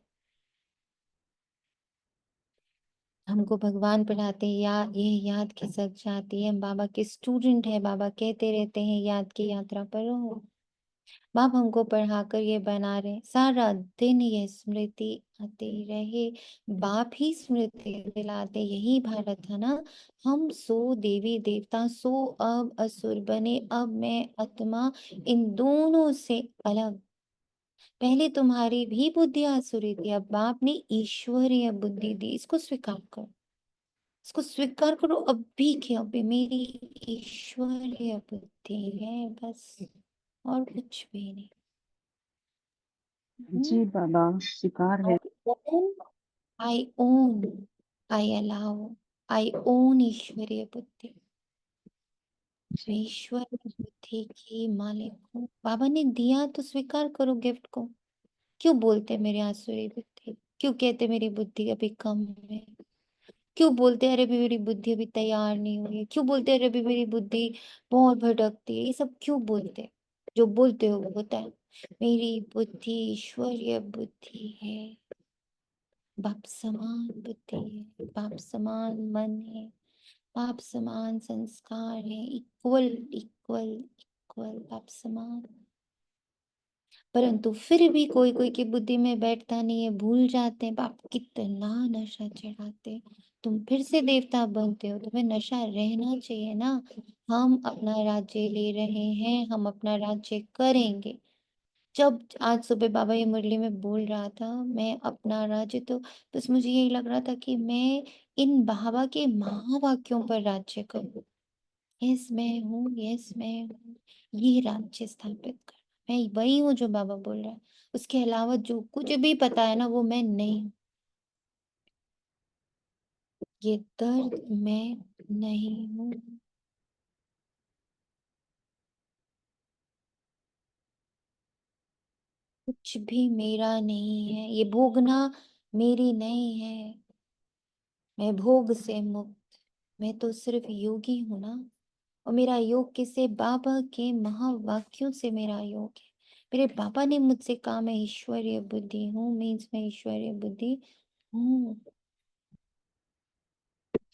Speaker 1: हमको भगवान पढ़ाते हैं, ये याद खिसक जाती है। हम बाबा के स्टूडेंट है, बाबा कहते रहते हैं याद की यात्रा पर रहो। बाप हमको पढ़ाकर ये बना रहे, सारा दिन ये स्मृति आती रहे। बाप ही स्मृति दिलाते, यही भारत था ना। हम सो देवी देवता, सो अब असुर बने, अब मैं आत्मा, इन दोनों से अलग। पहले तुम्हारी भी बुद्धि आसुरी थी, अब बाप ने ईश्वरीय बुद्धि दी। इसको स्वीकार करो, इसको स्वीकार करो अभी के अभी। मेरी ईश्वरीय बुद्धि है बस, और कुछ भी नहीं।
Speaker 5: जी बाबा, स्वीकार है।
Speaker 1: I own, I allow, I own ईश्वरीय बुद्धि। मैं ईश्वर बुद्धि की मालिक हूँ। बाबा ने दिया तो स्वीकार करो गिफ्ट को। क्यों बोलते मेरी आसुरी बुद्धि? क्यों कहते मेरी बुद्धि अभी कम है? क्यों बोलते अरे अभी मेरी बुद्धि अभी तैयार नहीं हुई है? क्यों बोलते अरे अभी मेरी बुद्धि बहुत भटकती है? ये सब क्यों बोलते? जो बोलते हो वो होता है। मेरी बुद्धि ईश्वरीय बुद्धि है, बाप समान बुद्धि है, बाप समान मन है, बाप समान संस्कार है। इक्वल इक्वल इक्वल, बाप समान। परंतु फिर भी कोई कोई की बुद्धि में बैठता नहीं है, भूल जाते हैं। बाप कितना नशा चढ़ाते हैं। तुम फिर से देवता बनते हो, तुम्हें नशा रहना चाहिए ना। हम अपना राज्य ले रहे हैं, हम अपना राज्य करेंगे। जब आज सुबह बाबा ये मुरली में बोल रहा था मैं अपना राज्य, तो बस मुझे यही लग रहा था कि मैं इन बाबा के महावाक्यों पर राज्य करूं। यस मैं हूँ, यस मैं हूँ, ये राज्य स्थापित कर। मैं वही हूँ जो बाबा बोल रहा है। उसके अलावा जो कुछ भी पता है ना वो मैं नहीं हूँ। ये दर्द मैं नहीं हूँ। कुछ भी मेरा नहीं है, ये भोगना मेरी नहीं है। मैं भोग से मुक्त, मैं तो सिर्फ योगी हूं ना। और मेरा योग किससे? बाबा के महावाक्यों से मेरा योग है। मेरे बाबा ने मुझसे कहा मैं ईश्वरीय बुद्धि हूँ, मीन्स मैं ईश्वरीय बुद्धि हूँ।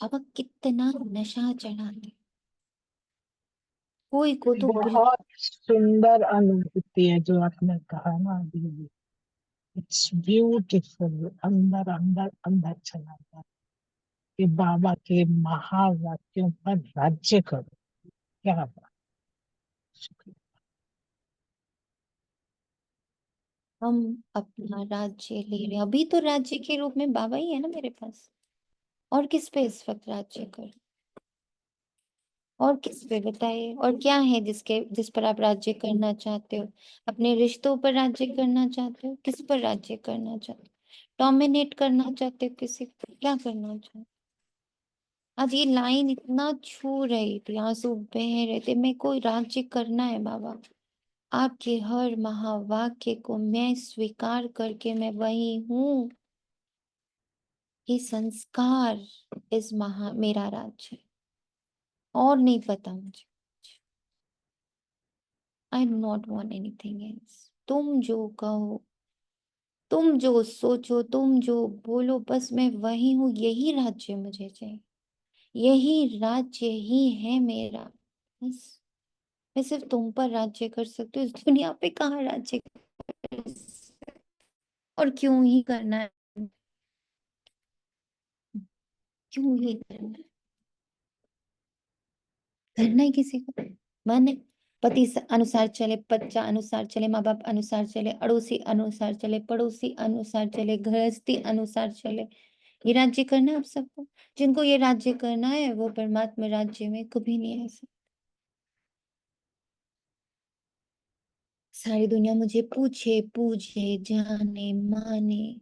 Speaker 1: बाबा कितना नशा चढ़ाते, कोई को तो बुला।
Speaker 6: बहुत सुंदर अनुभूति है जो आपने कहा ना अभी। इट्स ब्यूटीफुल, अंदर अंदर अंदर चला जाता है कि बाबा के महावाक्यों पर राज्य करो। क्या बात, शुक्रिया।
Speaker 1: हम अपना राज्य ले रहे हैं। अभी तो राज्य के रूप में बाबा ही है ना मेरे पास। और किस पे इस वक्त राज्य कर? और किस पे बताइए? और क्या है जिस पर आप राज्य करना चाहते हो? अपने रिश्तों पर राज्य करना चाहते हो? किस पर राज्य करना चाहते हो? डोमिनेट करना चाहते हो किसी को? क्या करना चाहते हो? आज ये लाइन इतना छू रही थी, आंसू बह रहे थे। मेरे को राज्य करना है बाबा। आपके हर महावाक्य को मैं स्वीकार करके मैं वही हूँ। ये संस्कार इस मेरा राज्य, और नहीं पता मुझे। आई नॉट वॉन्ट एनीथिंग एल्स। तुम जो कहो, तुम जो सोचो, तुम जो बोलो, बस मैं वही हूँ। यही राज्य मुझे चाहिए, यही राज्य ही है मेरा। बस मैं सिर्फ तुम पर राज्य कर सकती हूँ, इस दुनिया पे कहाँ राज्य कर सकती हूँ? और क्यों ही करना है? क्यों ही करना है? करना ही किसी को मन है। पति अनुसार चले, बच्चा अनुसार चले, माँ बाप अनुसार चले, अड़ोसी अनुसार चले, पड़ोसी अनुसार चले, गृहस्थी अनुसार चले। ये राज्य करना है आप सबको। जिनको ये राज्य करना है वो परमात्मा राज्य में कभी नहीं आ सकते। सारी दुनिया मुझे पूछे पूछे जाने माने,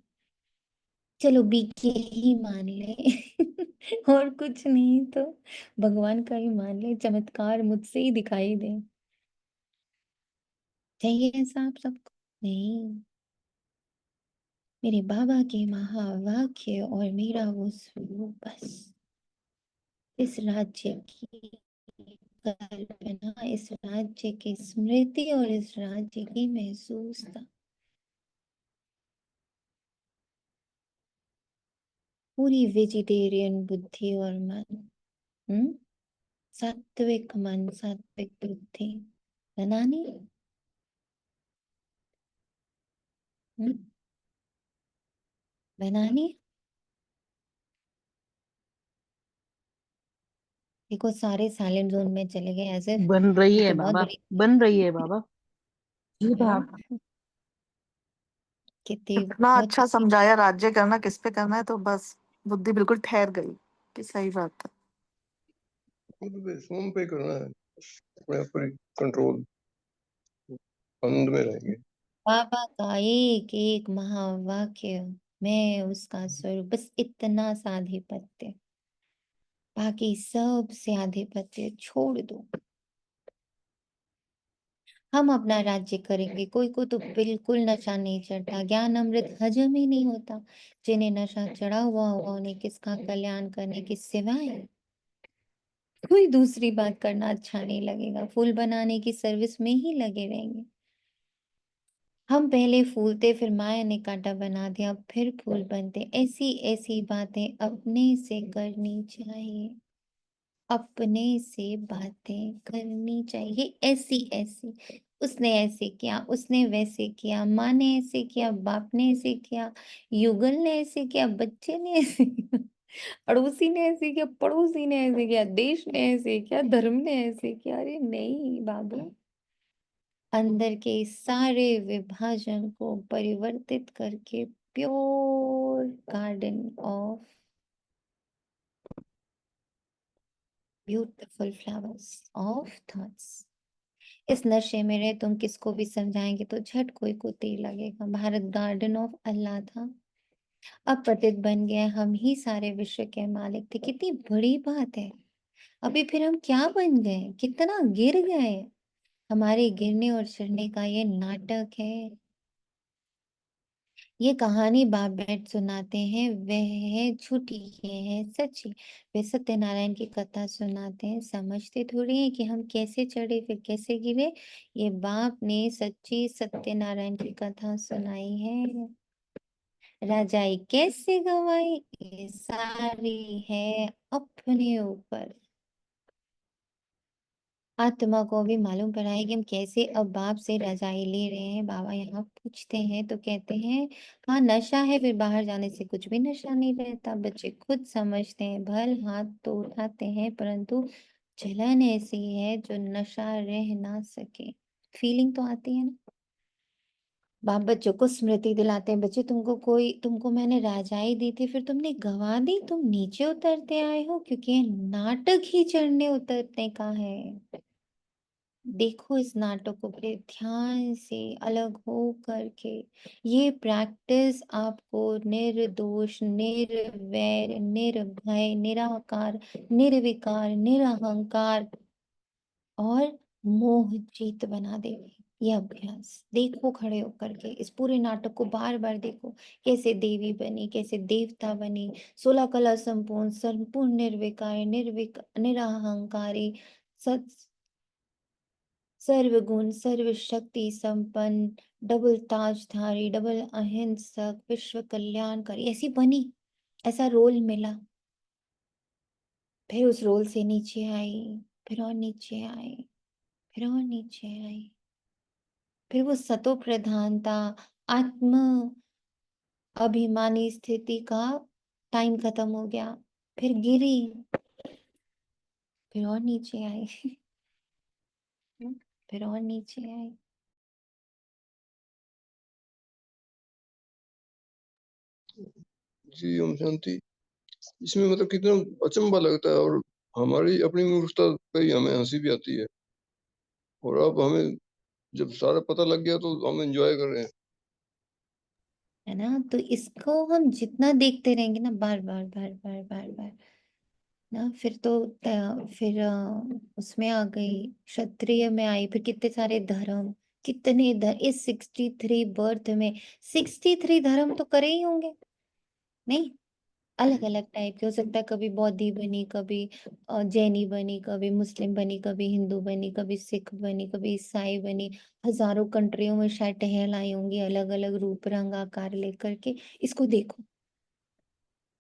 Speaker 1: चलो बीके ही मान ले और कुछ नहीं तो भगवान का ही मान ले, चमत्कार मुझसे ही दिखाई दे। चाहिए ऐसा आप सबको? नहीं, मेरे बाबा के महावाक्य और मेरा वो स्वरूप, बस इस राज्य की कल्पना, इस राज्य की स्मृति और इस राज्य की महसूसता। पूरी वेजिटेरियन बुद्धि और मन, सात्विक मन, सात्विक बुद्धि बनानी। बनानी। देखो सारे साइलेंट जोन में चले गए, ऐसे
Speaker 5: बन रही
Speaker 1: ये
Speaker 5: है
Speaker 1: तो बहुत
Speaker 5: बाबा,
Speaker 1: बड़ी
Speaker 5: बन रही है बाबा।
Speaker 3: जी
Speaker 1: है ना,
Speaker 3: बाबा,
Speaker 1: कितनी
Speaker 3: इतना
Speaker 1: बहुत
Speaker 3: अच्छा समझाया राज्य करना किस पे करना है, तो बस बुद्धि बिल्कुल ठहर गई कि सही बात है।
Speaker 9: फोन पे करना है, अपने आप पर कंट्रोल, आनंद में रहेंगे।
Speaker 1: बाबा का एक एक महावाक्य, मैं उसका स्वरूप, बस इतना सा आधिपत्य, बाकी सब से आधिपत्य छोड़ दो। हम अपना राज्य करेंगे। कोई को तो बिल्कुल नशा नहीं चढ़ता, ज्ञान अमृत हजम ही नहीं होता। जिन्हें नशा चढ़ा हुआ होगा उन्हें किसका कल्याण करने के सिवाय कोई दूसरी बात करना अच्छा नहीं लगेगा। फूल बनाने की सर्विस में ही लगे रहेंगे। हम पहले फूलते, फिर माया ने कांटा बना दिया, फिर फूल बनते। ऐसी ऐसी बातें अपने से करनी चाहिए, अपने से बातें करनी चाहिए ऐसी ऐसी। उसने ऐसे किया, उसने वैसे किया, माँ ने ऐसे किया, बाप ने ऐसे किया, युगल ने ऐसे किया, बच्चे ने ऐसे किया, अड़ोसी ने ऐसे किया, पड़ोसी ने ऐसे किया, देश ने ऐसे किया, धर्म ने ऐसे किया। अरे नहीं बाबू, अंदर के इस सारे विभाजन को परिवर्तित करके pure garden of beautiful flowers of thoughts. इस नशे में रहे तुम किसको भी समझाएंगे तो झट कोई को तीर लगेगा। भारत गार्डन ऑफ अल्लाह था, अब पतित बन गया, हम ही सारे विश्व के मालिक थे। कितनी बड़ी बात है। अभी फिर हम क्या बन गए, कितना गिर गए। हमारे गिरने और चढ़ने का ये नाटक है। ये कहानी बाप बैठ सुनाते हैं वह है झूठी, ये है सच्ची। वे सत्यनारायण की कथा सुनाते हैं, समझते थोड़ी है कि हम कैसे चढ़े फिर कैसे गिरे। ये बाप ने सच्ची सत्यनारायण की कथा सुनाई है। राजाई कैसे गवाई, ये सारी है अपने ऊपर। आत्मा को भी मालूम पड़ा है कि हम कैसे अब बाप से रजाई ले रहे हैं। बाबा यहाँ पूछते हैं तो कहते हैं हाँ नशा है, फिर बाहर जाने से कुछ भी नशा नहीं रहता। बच्चे खुद समझते हैं, भल हाथ तो उठाते हैं, परंतु जलन ऐसी है जो नशा रह ना सके। फीलिंग तो आती है ना। बाप बच्चों को स्मृति दिलाते हैं, बच्चे तुमको मैंने राजाई दी थी, फिर तुमने गवा दी, तुम नीचे उतरते आए हो, क्योंकि ये नाटक ही चढ़ने उतरने का है। देखो इस नाटक को बड़े ध्यान से अलग हो करके। ये प्रैक्टिस आपको निर्दोष, निर्वैर, निर्भय, निराकार, निर्विकार, निरहंकार और मोहजीत बना देगी। ये अभ्यास देखो, खड़े होकर के इस पूरे नाटक को बार बार देखो। कैसे देवी बनी, कैसे देवता बनी, 16 कला संपूर्ण, संपूर्ण निर्विकार, निरहंकारी, सत सर्वगुण, सर्वशक्ति संपन्न, डबल ताजधारी, डबल अहिंसक, विश्व कल्याणकारी, ऐसी बनी। ऐसा रोल मिला, फिर उस रोल से नीचे आई, फिर और नीचे आई, फिर और नीचे आई। फिर वो सतो प्रधानता, आत्म अभिमानी स्थिति का टाइम खत्म हो गया, फिर गिरी। फिर और नीचे आए। फिर और नीचे आए।
Speaker 9: जी ओम शांति। इसमें मतलब कितना अचंभा लगता है, और हमारी अपनी मूर्खता पे ही हमें हंसी भी आती है, और अब हमें जब सारा पता लग गया तो हम एंजॉय कर रहे हैं।
Speaker 1: है ना? तो इसको हम जितना देखते रहेंगे ना, बार बार बार बार बार बार ना, फिर तो फिर उसमें आ गई, क्षत्रिय में आई, फिर कितने सारे धर्म, कितने इस 63 बर्थ में 63 धर्म तो करे ही होंगे। नहीं, अलग अलग टाइप के हो सकता है, कभी बौद्धि बनी, कभी जैनी बनी, कभी मुस्लिम बनी, कभी हिंदू बनी, कभी सिख बनी, कभी ईसाई बनी। हजारों कंट्रियों में शायद टहल आई होंगी, अलग अलग रूप रंग आकार लेकर के। इसको देखो,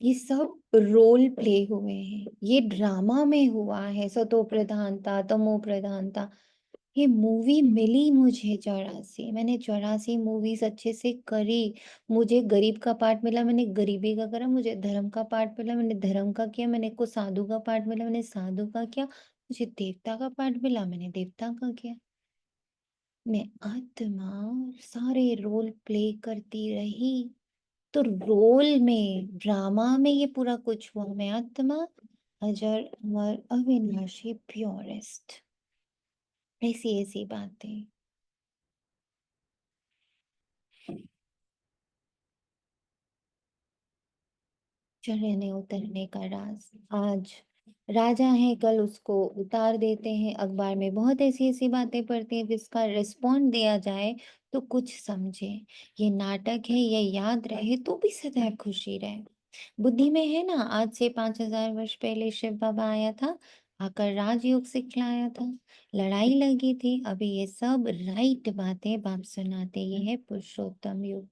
Speaker 1: ये सब रोल प्ले हुए हैं, ये ड्रामा में हुआ है। सतो प्रधानता, तमो प्रधानता। ये मूवी मिली मुझे 84, मैंने 84 मूवीज अच्छे से करी। मुझे गरीब का पार्ट मिला, मैंने गरीबी का करा। मुझे धर्म का पार्ट मिला, मैंने धर्म का किया। मैंने को साधु का पार्ट मिला, मैंने साधु का किया। मुझे देवता का पार्ट मिला, मैंने देवता का किया। मैं आत्मा सारे रोल प्ले करती रही। तो रोल में, ड्रामा में ये पूरा कुछ हुआ। मैं आत्मा, अजर अमर अविनाशी प्योरेस्ट। ऐसी ऐसी बातें। चढ़ने उतरने का राज। आज राजा है, कल उसको उतार देते हैं। अखबार में बहुत ऐसी ऐसी बातें पढ़ते हैं, जिसका रिस्पॉन्ड दिया जाए तो कुछ समझे। ये नाटक है, ये याद रहे तो भी सदैव खुशी रहे। बुद्धि में है ना, आज से 5000 वर्ष पहले शिव बाबा आया था, आकर राजयोग सिखलाया था। लड़ाई लगी थी, अभी ये सब राइट बातें बाप सुनाते। ये है पुरुषोत्तम युग।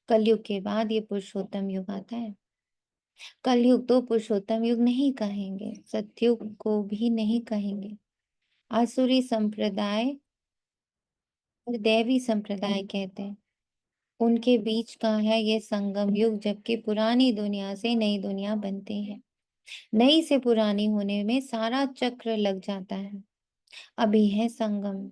Speaker 1: कलयुग के बाद ये पुरुषोत्तम युग आता है। कलयुग तो पुरुषोत्तम युग नहीं कहेंगे, सतयुग को भी नहीं कहेंगे। आसुरी संप्रदाय और दैवी संप्रदाय कहते हैं, उनके बीच का है ये संगम युग, जबकि पुरानी दुनिया से नई दुनिया बनती है। नई से पुरानी होने में सारा चक्र लग जाता है। अभी है संगम।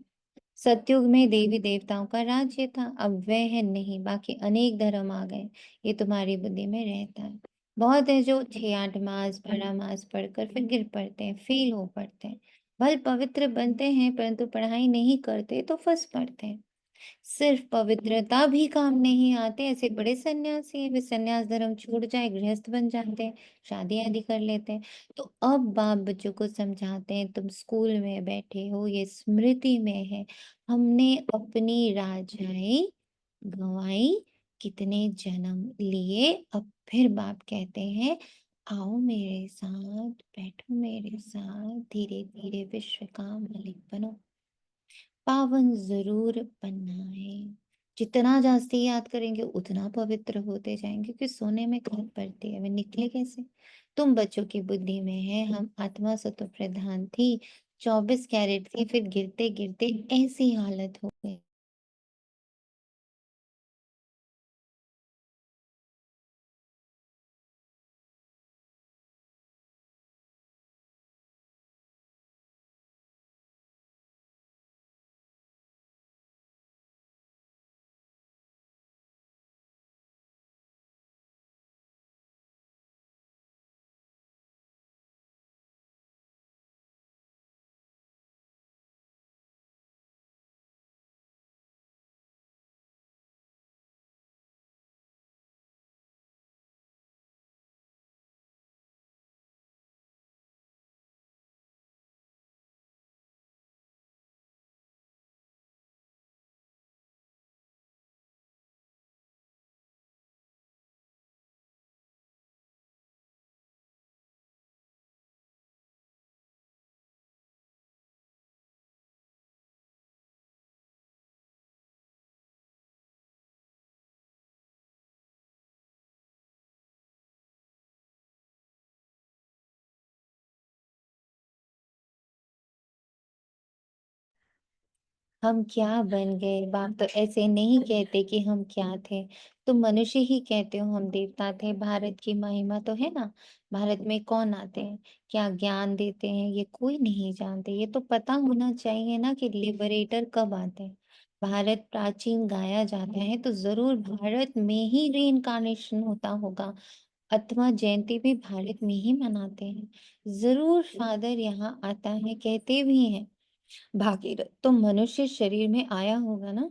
Speaker 1: सतयुग में देवी देवताओं का राज्य था, अब वह है नहीं, बाकी अनेक धर्म आ गए। ये तुम्हारी बुद्धि में रहता है। बहुत है जो 6-8 मास बड़ा मास पढ़कर फिर गिर पड़ते हैं, फेल हो पड़ते हैं। भले पवित्र बनते हैं, परंतु पढ़ाई नहीं करते तो फंस पड़ते हैं। सिर्फ पवित्रता भी काम नहीं आते। ऐसे बड़े सन्यासी हैं, वे सन्यास धर्म छूट जाए, गृहस्थ बन जाते हैं, शादी आदि कर लेते हैं। तो अब बाप बच्चों को समझाते हैं, तुम स्कूल में बैठे हो, ये स्मृति में है, हमने अपनी राजाई गंवाई, कितने जन्म लिए। अब फिर बाप कहते हैं, आओ मेरे साथ, बैठो मेरे साथ, धीरे धीरे विश्व का मालिक बनो। पावन जरूर बनना है। जितना जास्ती याद करेंगे उतना पवित्र होते जाएंगे, क्योंकि सोने में खाद पड़ती है, वे निकले कैसे? तुम बच्चों की बुद्धि में है, हम आत्मा सत्व प्रधान थी, 24 कैरेट थी, फिर गिरते गिरते ऐसी हालत हो गई। हम क्या बन गए। बाप तो ऐसे नहीं कहते कि हम क्या थे, तुम मनुष्य ही कहते हो हम देवता थे। भारत की महिमा तो है ना, भारत में कौन आते हैं, क्या ज्ञान देते हैं, ये कोई नहीं जानते। ये तो पता होना चाहिए ना कि लिबरेटर कब आते हैं। भारत प्राचीन गाया जाता है तो जरूर भारत में ही रीइंकार्नेशन होता होगा, अथवा जयंती भी भारत में ही मनाते हैं। जरूर फादर यहाँ आता है, कहते भी हैं भागीरथ तो मनुष्य शरीर में आया होगा ना।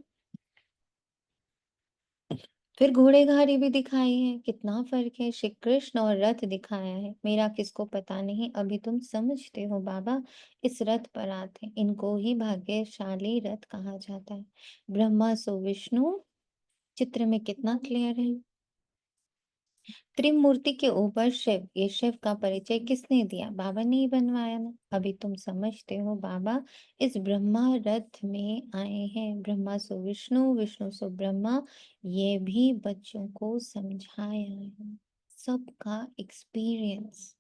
Speaker 1: फिर घोड़े गाड़ी भी दिखाई है, कितना फर्क है। श्री कृष्ण और रथ दिखाया है, मेरा किसको पता नहीं, अभी तुम समझते हो बाबा। इस रथ पर आते, इनको ही भाग्यशाली रथ कहा जाता है। ब्रह्मा सो विष्णु, चित्र में कितना क्लियर है। त्रिमूर्ति के ऊपर शिव, ये शिव का परिचय किसने दिया, बाबा ने ही बनवाया ना। अभी तुम समझते हो बाबा, इस ब्रह्मा रथ में आए हैं। ब्रह्मा सो विष्णु, विष्णु सो ब्रह्मा, ये भी बच्चों को समझाया है। सबका एक्सपीरियंस,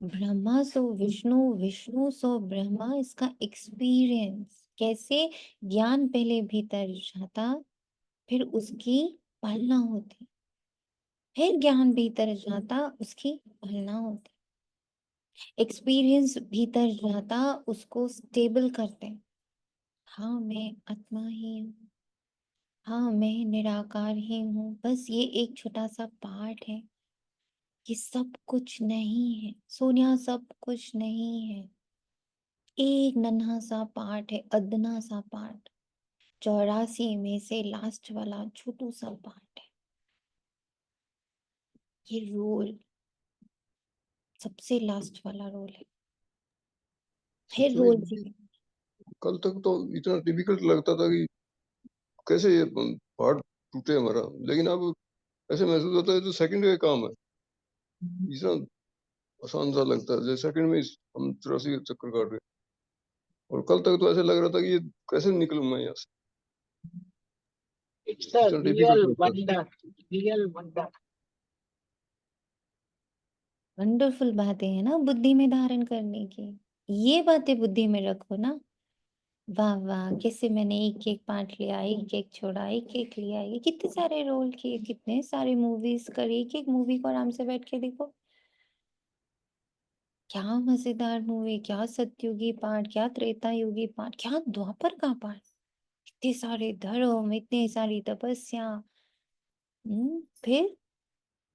Speaker 1: ब्रह्मा सो विष्णु, विष्णु सो ब्रह्मा, इसका एक्सपीरियंस कैसे। ज्ञान पहले भीतर जाता, फिर उसकी पालना होती, फिर ज्ञान भीतर जाता, उसकी पालना होती, एक्सपीरियंस भीतर जाता, उसको स्टेबल करते। हाँ मैं आत्मा ही हूँ, हाँ मैं निराकार ही हूँ। बस ये एक छोटा सा पार्ट है, ये सब कुछ नहीं है सोनिया, सब कुछ नहीं है। एक नन्हा सा पार्ट है, अदना सा पार्ट, 84 में से लास्ट वाला छोटू सा पार्ट है। ये रोल सबसे लास्ट वाला रोल है, फिर
Speaker 9: सच में
Speaker 1: रोल
Speaker 9: दीदी, कल तक तो इतना डिफिकल्ट लगता था कि कैसे ये पार्ट टूटे हमारा, लेकिन अब ऐसे महसूस होता है तो सेकंड का काम है। इतना आसान सा लगता है, जैसे सेकंड में हम 84 के चक्कर काट रहे हैं। और कल तक तो ऐसे लग रहा था कि ये कैसे निकलूं मैं यहाँ से,
Speaker 6: इट्स अ
Speaker 9: इतना
Speaker 6: रियल
Speaker 9: डिफिकल्ट लगता है।
Speaker 6: Wonder, real wonder.
Speaker 1: वंडरफुल बातें हैं ना बुद्धि में धारण करने की, ये बातें बुद्धि में रखो ना। वाह वाह, कैसे मैंने एक एक पार्ट लिया, एक एक छोड़ा, एक एक लिया, ये कितने सारे रोल किए, कितने सारे मूवीज करी। एक एक मूवी को आराम से बैठ के देखो, क्या मजेदार मूवी, क्या सतयुगी पार्ट, क्या त्रेता युगी पार्ट, क्या द्वापर का पार्ट, इतने सारे धर्म, इतनी सारी तपस्या। फिर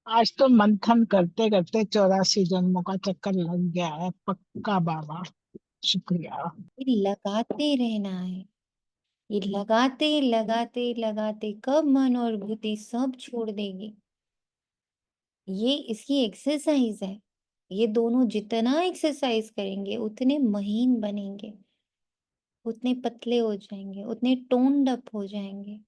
Speaker 6: आज तो मंथन करते करते 84 जन्मों का चक्कर लग गया है पक्का बाबा। शुक्रिया।
Speaker 1: ये लगाते रहना है, ये लगाते लगाते लगाते कब मन और बुद्धि सब छोड़ देगी। ये इसकी एक्सरसाइज है, ये दोनों जितना एक्सरसाइज करेंगे उतने महीन बनेंगे, उतने पतले हो जाएंगे, उतने टोन्ड अप हो जाएंगे।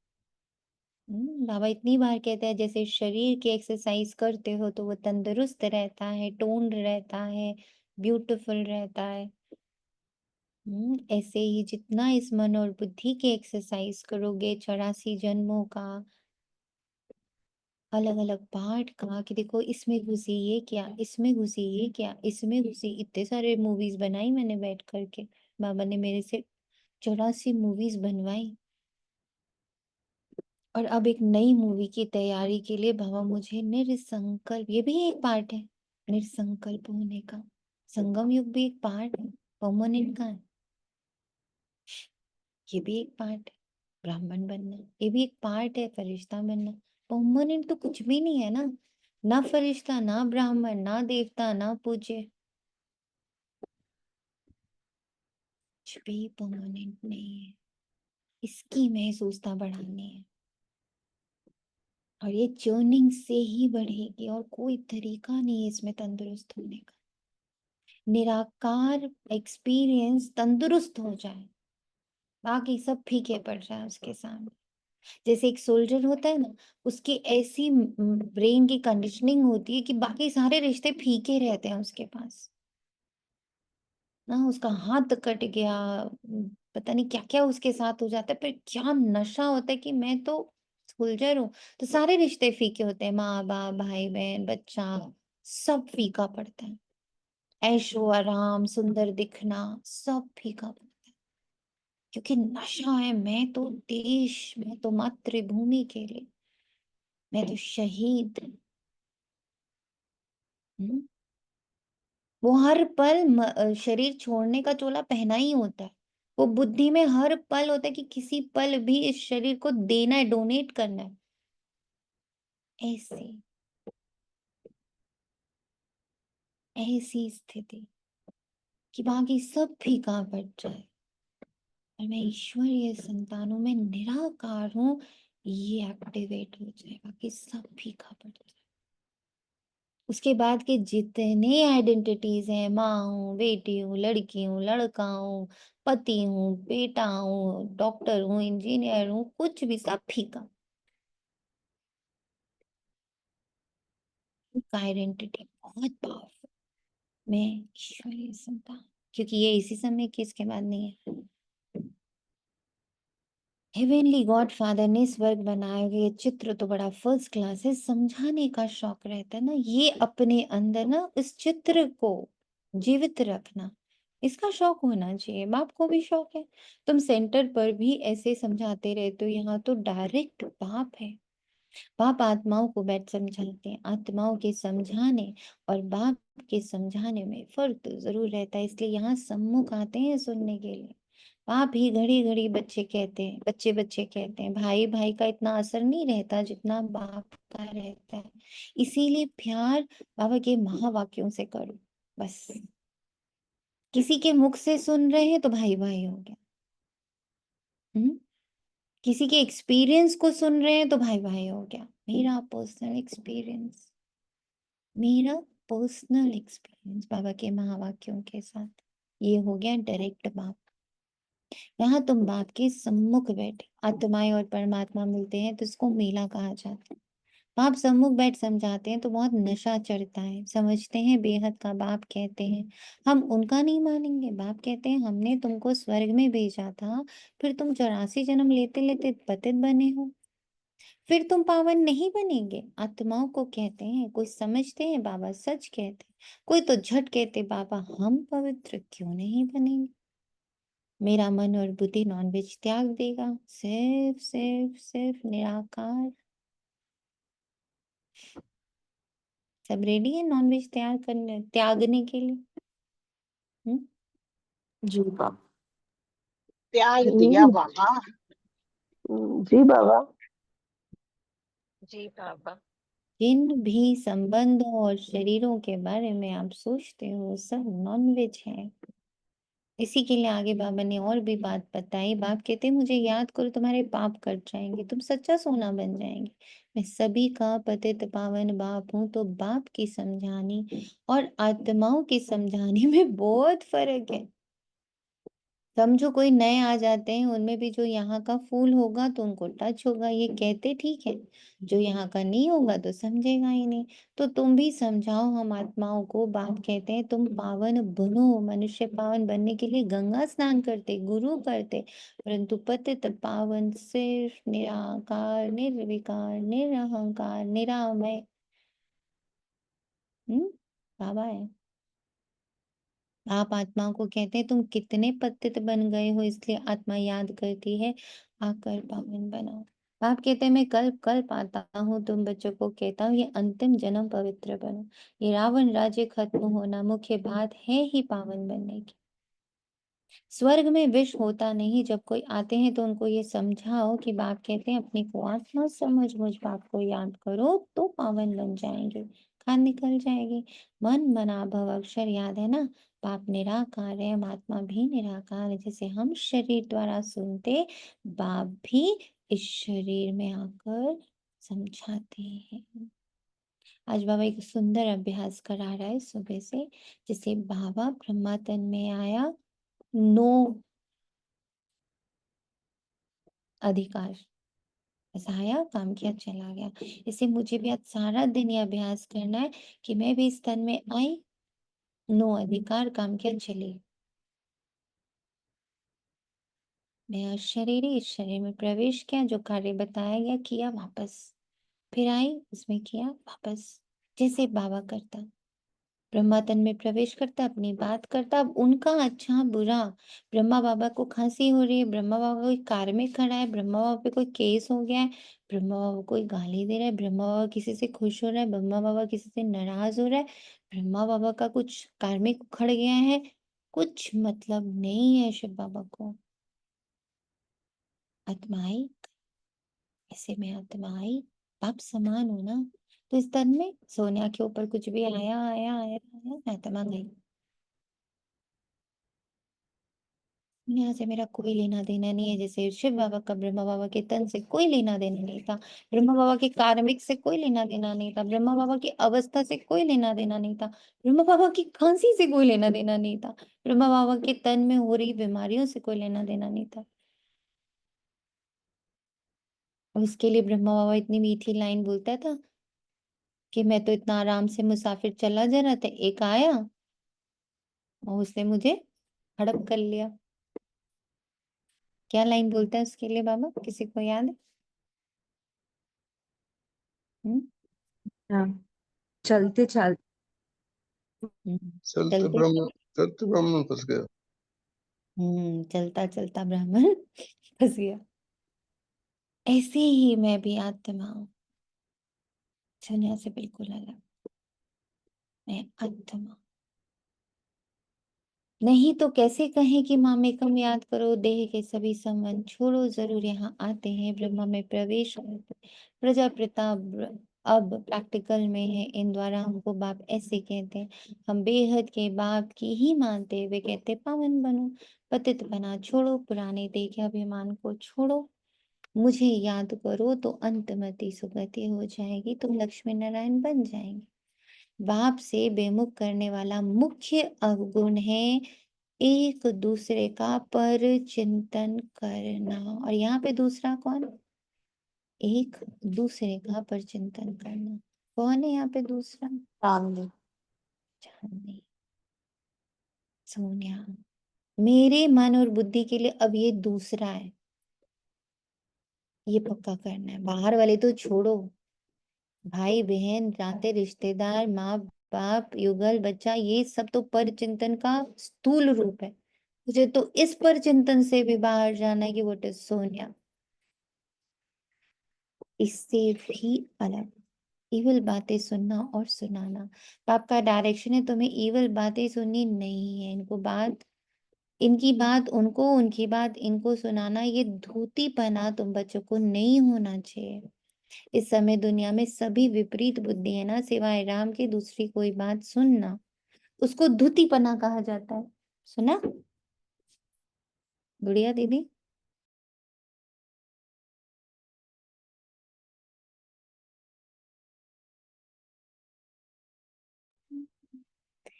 Speaker 1: बाबा इतनी बार कहते हैं जैसे शरीर की एक्सरसाइज करते हो तो वो तंदुरुस्त रहता है, टोन्ड रहता है, ब्यूटीफुल रहता है। ऐसे ही जितना इस मन और बुद्धि की एक्सरसाइज करोगे 84 जन्मों का, अलग अलग पार्ट का, कि देखो इसमें घुसी ये क्या, इसमें घुसी ये क्या, इसमें घुसी, इतने सारे मूवीज बनाई मैंने बैठ करके। बाबा ने मेरे से 84 मूवीज बनवाई। और अब एक नई मूवी की तैयारी के लिए बाबा मुझे निर्संकल्प, ये भी एक पार्ट है निर्संकल्प होने का। संगम युग भी एक पार्ट है, परमानेंट का है, ये भी एक पार्ट है। ब्राह्मण बनना ये भी एक पार्ट है, फरिश्ता बनना। परमानेंट तो कुछ भी नहीं है ना, ना फरिश्ता, ना ब्राह्मण, ना देवता, ना पूज्य, कुछ भी परमानेंट नहीं है। इसकी महसूसता बढ़ानी है, और ये चर्निंग से ही बढ़ेगी, और कोई तरीका नहीं है इसमें तंदुरुस्त होने का। निराकार एक्सपीरियंस तंदुरुस्त हो जाए, बाकी सब फीके पड़ जाए उसके सामने। जैसे एक सोल्जर होता है ना, उसकी ऐसी ब्रेन की कंडीशनिंग होती है कि बाकी सारे रिश्ते फीके रहते हैं उसके पास ना। उसका हाथ कट गया, पता नहीं क्या क्या उसके साथ हो जाता है, पर क्या नशा होता है कि मैं तो सोल्जर हूँ। तो सारे रिश्ते फीके होते हैं, माँ बाप, भाई बहन, बच्चा, सब फीका पड़ता है। ऐशो आराम, सुंदर दिखना, सब फीका पड़ता है। क्योंकि नशा है, मैं तो देश, मैं तो मातृभूमि के लिए, मैं तो शहीद। हम्म? वो हर पल शरीर छोड़ने का चोला पहना ही होता है। वो बुद्धि में हर पल होता है कि किसी पल भी इस शरीर को देना है, डोनेट करना है। ऐसे ऐसी स्थिति कि बाकी सब फीका पड़ जाए और मैं ईश्वरीय संतानों में निराकार हूं, ये एक्टिवेट हो जाए, बाकी सब फीका पड़ जाए। उसके बाद के जितने आइडेंटिटीज हैं, माँ हूँ, बेटी हूँ, लड़की हूँ, लड़का हूँ, पति हूँ, बेटा हूँ, डॉक्टर हूँ, इंजीनियर हूँ, कुछ भी सब फीका। आइडेंटिटी बहुत पावरफुल। मैं ईश्वरीय संतान, क्योंकि ये इसी समय की, इसके बाद नहीं है। हेवेनली गॉड फादर ने स्वर्ग बनाए गए चित्र तो बड़ा फर्स्ट क्लास है। समझाने का शौक रहता है ना, ये अपने अंदर ना इस चित्र को जीवित रखना, इसका शौक होना चाहिए। बाप को भी शौक है। तुम सेंटर पर भी ऐसे समझाते रहते हो, यहाँ तो डायरेक्ट बाप है। बाप आत्माओं को बैठ समझाते हैं। आत्माओं के समझाने और बाप के समझाने में फर्क तो जरूर रहता है, इसलिए यहाँ सम्मुख आते हैं सुनने के लिए। बाप ही घड़ी घड़ी बच्चे कहते हैं, बच्चे बच्चे कहते हैं। भाई भाई का इतना असर नहीं रहता जितना बाप का रहता है। इसीलिए प्यार बाबा के महावाक्यों से करो बस। किसी के मुख से सुन रहे हैं तो भाई भाई हो गया। हम्म? किसी के एक्सपीरियंस को सुन रहे हैं तो भाई भाई हो गया। मेरा पर्सनल एक्सपीरियंस, मेरा पर्सनल एक्सपीरियंस बाबा के महावाक्यों के साथ, ये हो गया डायरेक्ट बाप। यहाँ तुम बाप के सम्मुख बैठे, आत्माएं और परमात्मा मिलते हैं तो इसको मेला कहा जाता है। बाप सम्मुख बैठ समझाते हैं तो बहुत नशा चढ़ता है, समझते हैं बेहद का। बाप कहते हैं हम उनका नहीं मानेंगे। बाप कहते हैं हमने तुमको स्वर्ग में भेजा था, फिर तुम 84 जन्म लेते लेते पतित बने हो, फिर तुम पावन नहीं बनेंगे। आत्माओं को कहते हैं, कोई समझते हैं बाबा सच कहते हैं, कोई तो झट कहते बाबा हम पवित्र क्यों नहीं बनेंगे। मेरा मन और बुद्धि नॉनवेज त्याग देगा, सिर्फ सिर्फ सिर्फ निराकार। सब रेडी है नॉनवेज त्याग करने, त्यागने के लिए? हम्म?
Speaker 3: जी बाबा।
Speaker 6: त्याग दिया बाबा।
Speaker 2: जी बाबा।
Speaker 3: जी बाबा।
Speaker 1: जिन भी संबंधों और शरीरों के बारे में आप सोचते हो सब नॉनवेज है। इसी के लिए आगे बाबा ने और भी बात बताई। बाप कहते मुझे याद करो, तुम्हारे पाप कट जाएंगे, तुम सच्चा सोना बन जाएंगे। मैं सभी का पतित पावन बाप हूँ। तो बाप की समझानी और आत्माओं की समझाने में बहुत फर्क है। समझो कोई नए आ जाते हैं, उनमें भी जो यहाँ का फूल होगा तो उनको टच होगा, ये कहते ठीक है। जो यहाँ का नहीं होगा तो समझेगा ही नहीं। तो तुम भी समझाओ हम आत्माओं को। बाप कहते हैं तुम पावन बनो। मनुष्य पावन बनने के लिए गंगा स्नान करते, गुरु करते, परंतु पतित पावन सिर्फ निराकार, निर्विकार, निरहंकार, निरामय बाबा है। आप आत्माओं को कहते हैं तुम कितने पतित बन गए हो, इसलिए आत्मा याद करती है आकर पावन बनाओ। आप कहते हैं मैं कल्प कल्प आता हूँ, तुम बच्चों को कहता हूँ ये अंतिम जन्म पवित्र बनो। ये रावण राज्य खत्म होना मुख्य बात है ही पावन बनने की। स्वर्ग में विष होता नहीं। जब कोई आते हैं तो उनको ये समझाओ कि बाप कहते हैं अपने को आत्मा समझ, मुझ बाप को याद करो तो पावन बन जाएंगे, खान निकल जाएगी। मन मना भव अक्षर याद है ना। बाप निराकार है, हम आत्मा भी निराकार है। जैसे हम शरीर द्वारा सुनते, बाप भी इस शरीर में आकर समझाते हैं। आज बाबा एक सुंदर अभ्यास करा रहा है सुबह से। जैसे बाबा ब्रह्मा तन में आया, नो अधिकार, ऐसा आया काम किया चला गया। इसे मुझे भी आज सारा दिन ये अभ्यास करना है कि मैं भी इस तन में आई, नो अधिकार, काम किया चली। मैं अशरीरी इस शरीर में प्रवेश किया, जो कार्य बताया गया किया, वापस फिर आई, उसमें किया वापस, जैसे बाबा करता। ब्रह्मा तन में प्रवेश करता, अपनी बात करता। अब उनका अच्छा बुरा, ब्रह्मा बाबा को खांसी हो रही है, ब्रह्मा बाबा कोई कार में खड़ा है, ब्रह्मा बाबा पे कोई केस हो गया है, ब्रह्मा बाबा कोई गाली दे रहा है, ब्रह्मा बाबा किसी से खुश हो रहा है, ब्रह्मा बाबा किसी से नाराज हो रहा है, ब्रह्मा बाबा का कुछ कार्मिक उखड़ गया है, कुछ मतलब नहीं है शिव बाबा को। आत्मा आई, ऐसे में आत्मा आई, बाप समान हो ना, तो इस तन में सोनिया के ऊपर कुछ भी आया आया आया आया, आत्मा गई। यहाँ से मेरा कोई लेना देना नहीं है। जैसे शिव बाबा का ब्रह्मा बाबा के तन से कोई लेना देना नहीं था, ब्रह्मा बाबा के कार्मिक से कोई लेना देना नहीं था, ब्रह्मा बाबा की अवस्था से कोई लेना देना नहीं था, ब्रह्मा बाबा की खांसी से कोई लेना देना नहीं था, ब्रह्मा बाबा के तन में हो रही बीमारियों से कोई लेना देना नहीं था। और इसके लिए ब्रह्मा बाबा इतनी मीठी लाइन बोलता था कि मैं तो इतना आराम से मुसाफिर चला जा रहा था, एक आया और उसने मुझे हड़प कर लिया। क्या लाइन बोलता है उसके लिए बाबा, किसी को याद है?
Speaker 10: हाँ, चलते चल
Speaker 9: चलते
Speaker 1: चलते
Speaker 9: ब्राह्मण फंस गया।
Speaker 1: चलता चलता ब्राह्मण फंस गया। ऐसे ही मैं भी आत्मा हूँ, दुनिया से बिल्कुल अलग। मैं आत्मा नहीं तो कैसे कहें कि मामेकम याद करो, देह के सभी संबंध छोड़ो, जरूर यहाँ आते हैं, ब्रह्मा में प्रवेश करते, प्रजापिता अब प्रैक्टिकल में है, इन द्वारा हमको बाप ऐसे कहते हैं। हम बेहद के बाप की ही मानते हुए कहते पावन बनो, पतित बना छोड़ो, पुराने देह के अभिमान को छोड़ो, मुझे याद करो तो अंतमति सुगति हो जाएगी, तुम लक्ष्मी नारायण बन जाएंगे। बाप से बेमुख करने वाला मुख्य अवगुण है एक दूसरे का पर चिंतन करना। और यहाँ पे दूसरा कौन? एक दूसरे का पर चिंतन करना। कौन है यहाँ पे दूसरा?
Speaker 3: चांदी।
Speaker 1: चांदी, सोनिया। मेरे मन और बुद्धि के लिए अब ये दूसरा है, ये पक्का करना है। बाहर वाले तो छोड़ो, भाई बहन नाते रिश्तेदार माँ बाप युगल बच्चा, ये सब तो पर चिंतन का स्थूल रूप है। मुझे तो इस पर चिंतन से भी बाहर जाना है कि व्हाट इज सोनिया, इससे भी अलग। इवल बातें सुनना और सुनाना, तो आपका डायरेक्शन है तुम्हें इवल बातें सुननी नहीं है। इनको बात, इनकी बात उनको, उनकी बात इनको सुनाना, ये धूतीपना तुम बच्चों को नहीं होना चाहिए। इस समय दुनिया में सभी विपरीत बुद्धि है ना, सिवाय राम के दूसरी कोई बात सुनना, उसको धूतीपना कहा जाता है। सुना गुड़िया दीदी?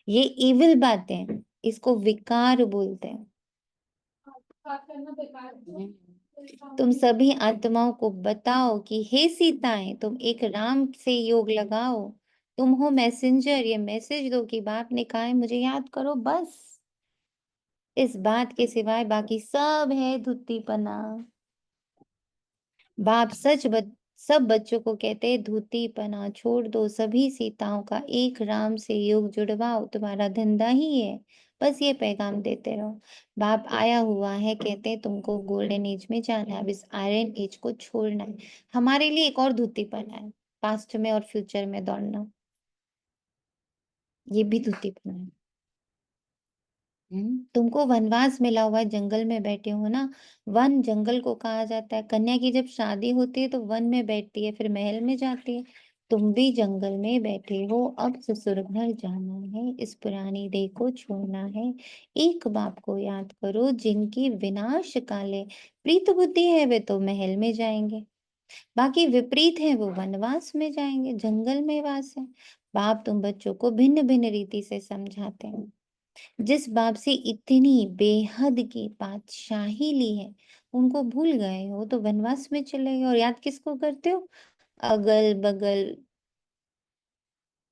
Speaker 1: ये इविल बातें, इसको विकार बोलते हैं। तुम सभी आत्माओं को बताओ कि हे सीताएं, तुम एक राम से योग लगाओ, तुम हो मैसेंजर, ये मैसेज दो कि बाप ने कहा है मुझे याद करो, बस। इस बात के सिवाय बाकी सब है धुत्तीपना। बाप सब बच्चों को कहते हैं धूतीपना छोड़ दो, सभी सीताओं का एक राम से योग जुड़वाओ, तुम्हारा धंधा ही है, बस ये पैगाम देते रहो। बाप आया हुआ है, कहते हैं तुमको गोल्डन एज में जाना है, अब इस आयरन एज को छोड़ना है। हमारे लिए एक और धूतीपना है, पास्ट में और फ्यूचर में दौड़ना, ये भी धूतीपना है। तुमको वनवास मिला हुआ है, जंगल में बैठे हो ना, वन जंगल को कहा जाता है। कन्या की जब शादी होती है तो वन में बैठती है, फिर महल में जाती है। तुम भी जंगल में बैठे हो, अब ससुर घर जाना है, इस पुरानी देह को छोड़ना है। एक बाप को याद करो, जिनकी विनाश काले प्रीत बुद्धि है वे तो महल में जाएंगे, बाकी विपरीत है वो वनवास में जाएंगे, जंगल में वास है। बाप तुम बच्चों को भिन्न भिन्न रीति से समझाते हैं। जिस बाप से इतनी बेहद की बादशाही ली है, उनको भूल गए हो तो वनवास में चले गए, और याद किसको करते हो? अगल बगल,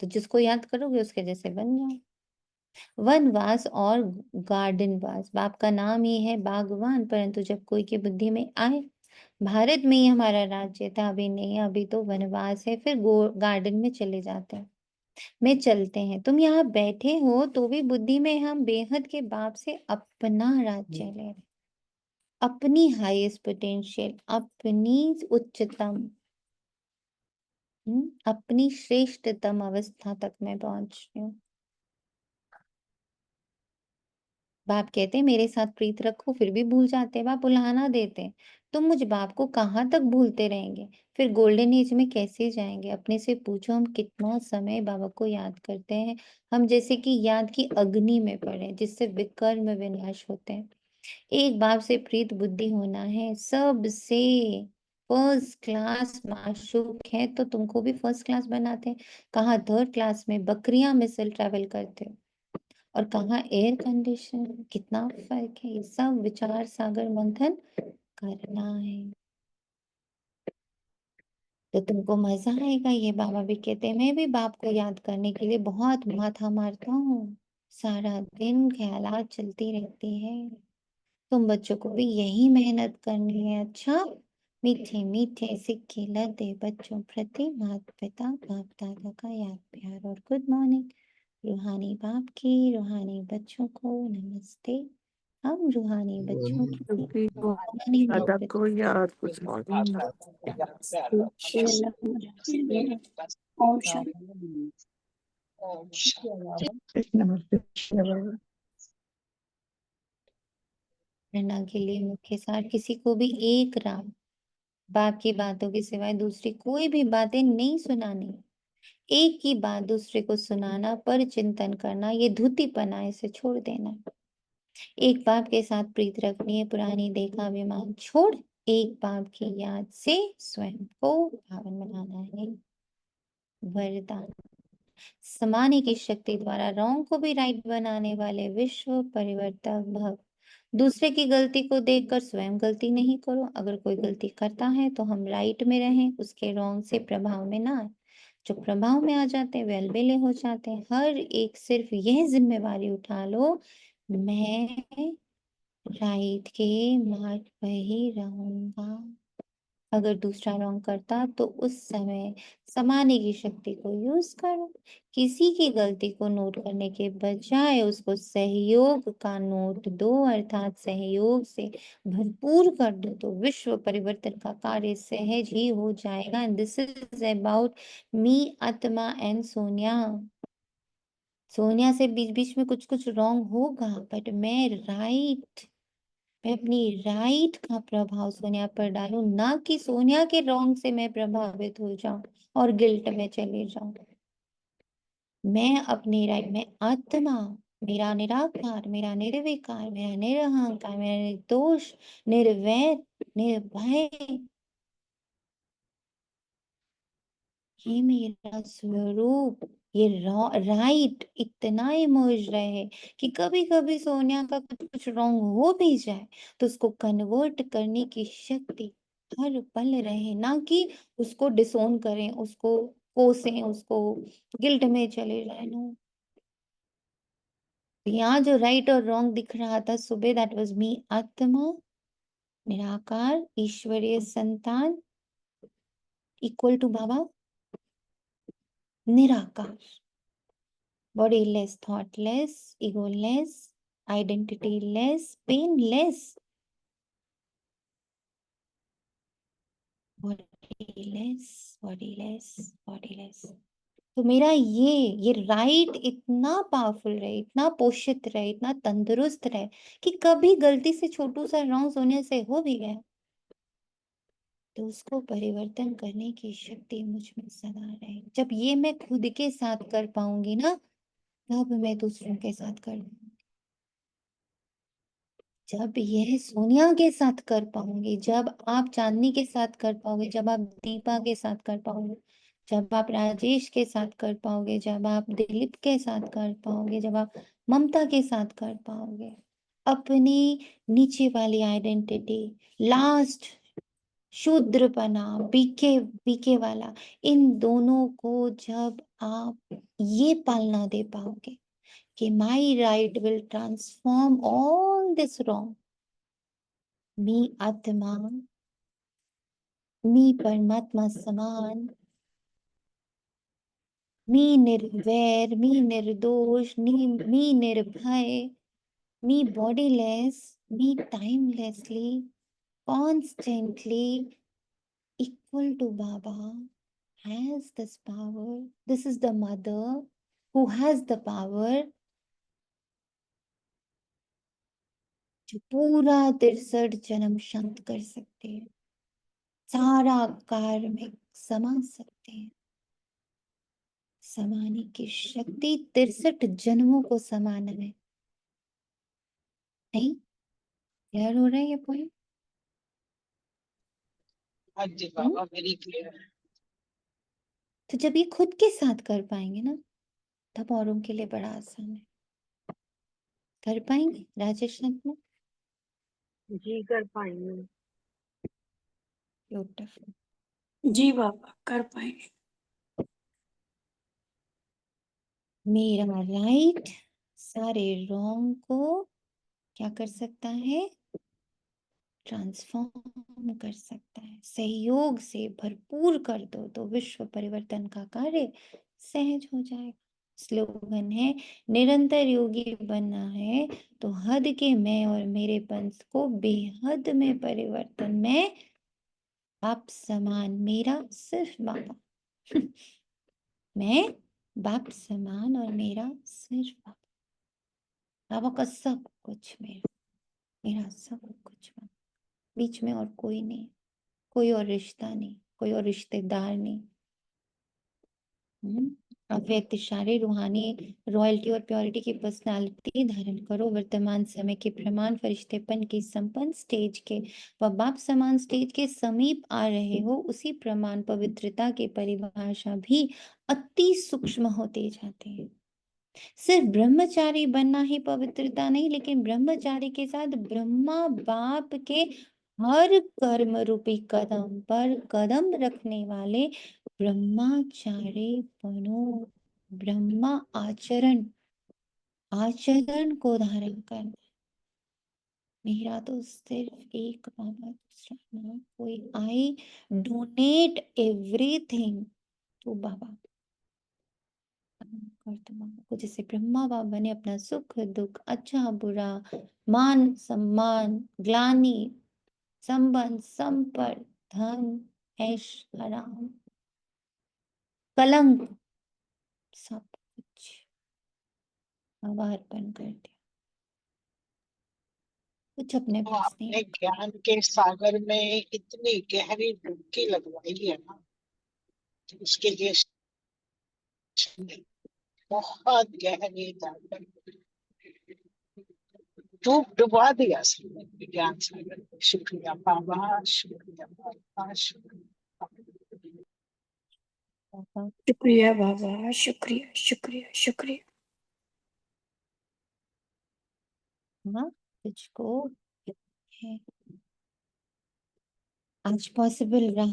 Speaker 1: तो जिसको याद करोगे उसके जैसे बन जाओ। वनवास और गार्डन वास, बाप का नाम ही है बागवान, परंतु जब कोई की बुद्धि में आए, भारत में ही हमारा राज्य था, अभी नहीं, अभी तो वनवास है, फिर गार्डन में चले जाते हैं। में चलते हैं। तुम यहाँ बैठे हो तो भी बुद्धि में हम बेहद के बाप से अपना राज्य ले रहे, अपनी हाईएस्ट पोटेंशियल, अपनी उच्चतम, अपनी श्रेष्ठतम अवस्था तक मैं पहुंच रही हूँ। बाप कहते हैं मेरे साथ प्रीत रखो, फिर भी भूल जाते हैं। बाप बुलाना देते हैं, तुम मुझ बाप को कहाँ तक भूलते रहेंगे? फिर गोल्डन एज में कैसे जाएंगे? अपने से पूछो, हम कितना समय बाबा को याद करते हैं? हम जैसे कि याद की अग्नि में पड़े, जिससे विकर्म विनाश होते हैं। एक बाप से प्रीत बुद्धि होना है। सबसे फर्स्ट क्लास माशूक है तो तुमको भी फर्स्ट क्लास बनाते हैं। कहाँ थर्ड क्लास में बकरियां में से ट्रेवल करते हो, और कहाँ एयर कंडीशन। कितना फर्क है। ये सब विचार सागर मंथन करना है तो तुमको मजा आएगा। ये बाबा भी कहते हैं, मैं भी बाप को याद करने के लिए बहुत माथा मारता हूँ, सारा दिन ख्यालात चलती रहती है। तुम बच्चों को भी यही मेहनत करनी है। अच्छा, मीठे मीठे सिक्के लदे बच्चों प्रति माता पिता बाप दादा का याद प्यार और गुड मॉर्निंग। रूहानी बाप की रूहानी बच्चों को नमस्ते। हम रूहानी बच्चों की
Speaker 3: क्योंकि वो
Speaker 1: रूहानी माता
Speaker 3: दादा
Speaker 1: पिता
Speaker 3: को याद कुछ मॉर्निंग
Speaker 8: ओम शांति।
Speaker 3: नमस्ते।
Speaker 1: प्रेरणा के लिए मुख्य सार, किसी को भी एक राम बाप की बातों के सिवाय दूसरी कोई भी बातें नहीं सुनानी। एक ही बात दूसरे को सुनाना, पर चिंतन करना, ये धुतीपना, इसे छोड़ देना। एक बाप के साथ प्रीत रखनी है, पुरानी देखा अभिमान छोड़ एक बाप की याद से स्वयं को पावन बनाना है। वरदान, समाने की शक्ति द्वारा रॉन्ग को भी राइट बनाने वाले विश्व परिवर्तक भव। दूसरे की गलती को देखकर स्वयं गलती नहीं करो। अगर कोई गलती करता है तो हम राइट में रहें, उसके रॉन्ग से प्रभाव में ना आए। जो प्रभाव में आ जाते हैं वे अलबेले हो जाते हैं। हर एक सिर्फ यह जिम्मेवारी उठा लो, मैं राइट के मार्ग पर ही रहूंगा। अगर दूसरा रॉन्ग करता तो उस समय समाने की शक्ति को यूज करो। किसी की गलती को नोट करने के बजाय उसको सहयोग का नोट दो, अर्थात सहयोग से भरपूर कर दो, तो विश्व परिवर्तन का कार्य सहज ही हो जाएगा। दिस इज अबाउट मी, आत्मा एंड सोनिया। सोनिया से बीच बीच में कुछ कुछ रॉन्ग होगा, बट मैं अपनी राइट का प्रभाव सोनिया पर डालूं, ना कि सोनिया के रॉन्ग से मैं प्रभावित हो जाऊं और गिल्ट में चले जाऊं। मैं अपनी राइट में आत्मा, मेरा निराकार, मेरा निर्विकार, मेरा निरहंकार, मेरा निर्दोष, निर्वैर, निर्भय, ये मेरा स्वरूप, ये राइट इतना इमर्ज रहे कि कभी कभी सोनिया का कुछ कुछ रॉन्ग हो भी जाए तो उसको कन्वर्ट करने की शक्ति हर पल रहे, ना कि उसको डिसोन करें, उसको कोसें, उसको गिल्ट में चले जाए। नो, यहाँ जो राइट और रॉन्ग दिख रहा था सुबह, दैट वाज मी, आत्मा, निराकार, ईश्वरीय संतान, इक्वल टू बाबा, निराकार, bodiless, thoughtless, egoless, identityless, painless, bodiless, bodiless, bodiless। तो मेरा ये राइट इतना पावरफुल रहे, इतना पोषित रहे, इतना तंदुरुस्त रहे कि कभी गलती से छोटू सा रॉन्ग सोने से हो भी गया तो उसको परिवर्तन करने की शक्ति मुझ में सदा रहे। जब ये मैं खुद के साथ कर पाऊंगी ना, तब मैं दूसरों के साथ कर पाऊंगी। जब यह सोनिया के साथ कर पाओगे, जब आप चांदनी के साथ कर पाओगे, जब आप दीपा के साथ कर पाओगे, जब आप राजेश के साथ कर पाओगे, जब आप दिलीप के साथ कर पाओगे, जब आप ममता के साथ कर पाओगे, अपनी नीचे वाली आइडेंटिटी, लास्ट शूद्रपना, बीके बीके वाला, इन दोनों को जब आप ये पालना दे पाओगे कि my right will transform all this wrong, मी आत्मा, मी परमात्मा समान, मी निर्वैर, मी निर्दोष, मी निर्भय, me bodiless, me timelessly, constantly equal to Baba, has this power. This is the mother who has the power जो पूरा 63 जन्म शांत कर सकते हैं, सारा कार्मिक समा सकते हैं। समाने की शक्ति 63 जन्मों को समाना है। नहीं क्लियर हो रहा है ये पॉइंट?
Speaker 6: हाँ जी बाबा, वेरी क्लियर।
Speaker 1: तो जब ये खुद के साथ कर पाएंगे ना, तब औरों के लिए बड़ा आसान है। कर पाएंगे राजेश रत्न?
Speaker 2: जी कर पाएंगे।
Speaker 1: ब्यूटीफुल।
Speaker 8: जी बाबा कर पाएंगे।
Speaker 1: मेरा राइट सारे रॉन्ग को क्या कर सकता है? ट्रांसफॉर्म कर सकता है। सहयोग से भरपूर कर दो तो विश्व परिवर्तन का कार्य सहज हो जाएगा। स्लोगन है, निरंतर योगी बनना है तो हद के मैं और मेरे पंथ को बेहद में परिवर्तन। मैं बाप समान, मेरा सिर्फ बाबा। मैं बाप समान और मेरा सिर्फ बाबा। बाबा का सब कुछ मेरा, मेरा सब कुछ बाबा। बीच में और कोई नहीं, कोई और रिश्ता नहीं, कोई और रिश्तेदार नहीं। अव्यक्त इशारे रूहानी रॉयल्टी और प्योरिटी की पर्सनालिटी धारण करो। वर्तमान समय के प्रमाण फरिश्तेपन की संपन्न स्टेज के व बाप समान स्टेज के समीप आ रहे हो। उसी प्रमाण पवित्रता की परिभाषा भी अति सूक्ष्म होते जाते हैं। सिर्फ ब्रह्मचारी बनना ही पवित्रता नहीं, लेकिन ब्रह्मचारी के साथ ब्रह्मा बाप के हर कर्म रूपी कदम पर कदम रखने वाले ब्रह्मचारी बनो। ब्रह्मा आचरण, आचरण को धारण करना। मेरा तो सिर्फ एक बाबा, दूसरा ना कोई। आई डोनेट एवरीथिंग टू बाबा। को जैसे ब्रह्मा बाबा ने अपना सुख दुख, अच्छा बुरा, मान सम्मान, ग्लानि, संबंध, संपर्क, धन, ऐश आराम, कलंक, सब कुछ बाबा अर्पण कर दिया। कुछ अपने
Speaker 6: तो
Speaker 1: पास नहीं
Speaker 6: आपने
Speaker 1: रखा।
Speaker 6: ज्ञान के सागर में इतनी गहरी डुबकी लगवाई है ना, तो उसके लिए बहुत गहरी जाकर डुबा दिया सबने ज्ञान सागर में। शुक्रिया बाबा, शुक्रिया बाबा, शुक्रिया।
Speaker 1: बाबा
Speaker 8: शुक्रिया बाबा, शुक्रिया शुक्रिया शुक्रिया।
Speaker 1: हाँ, तुझको है। आज पॉसिबल रहा।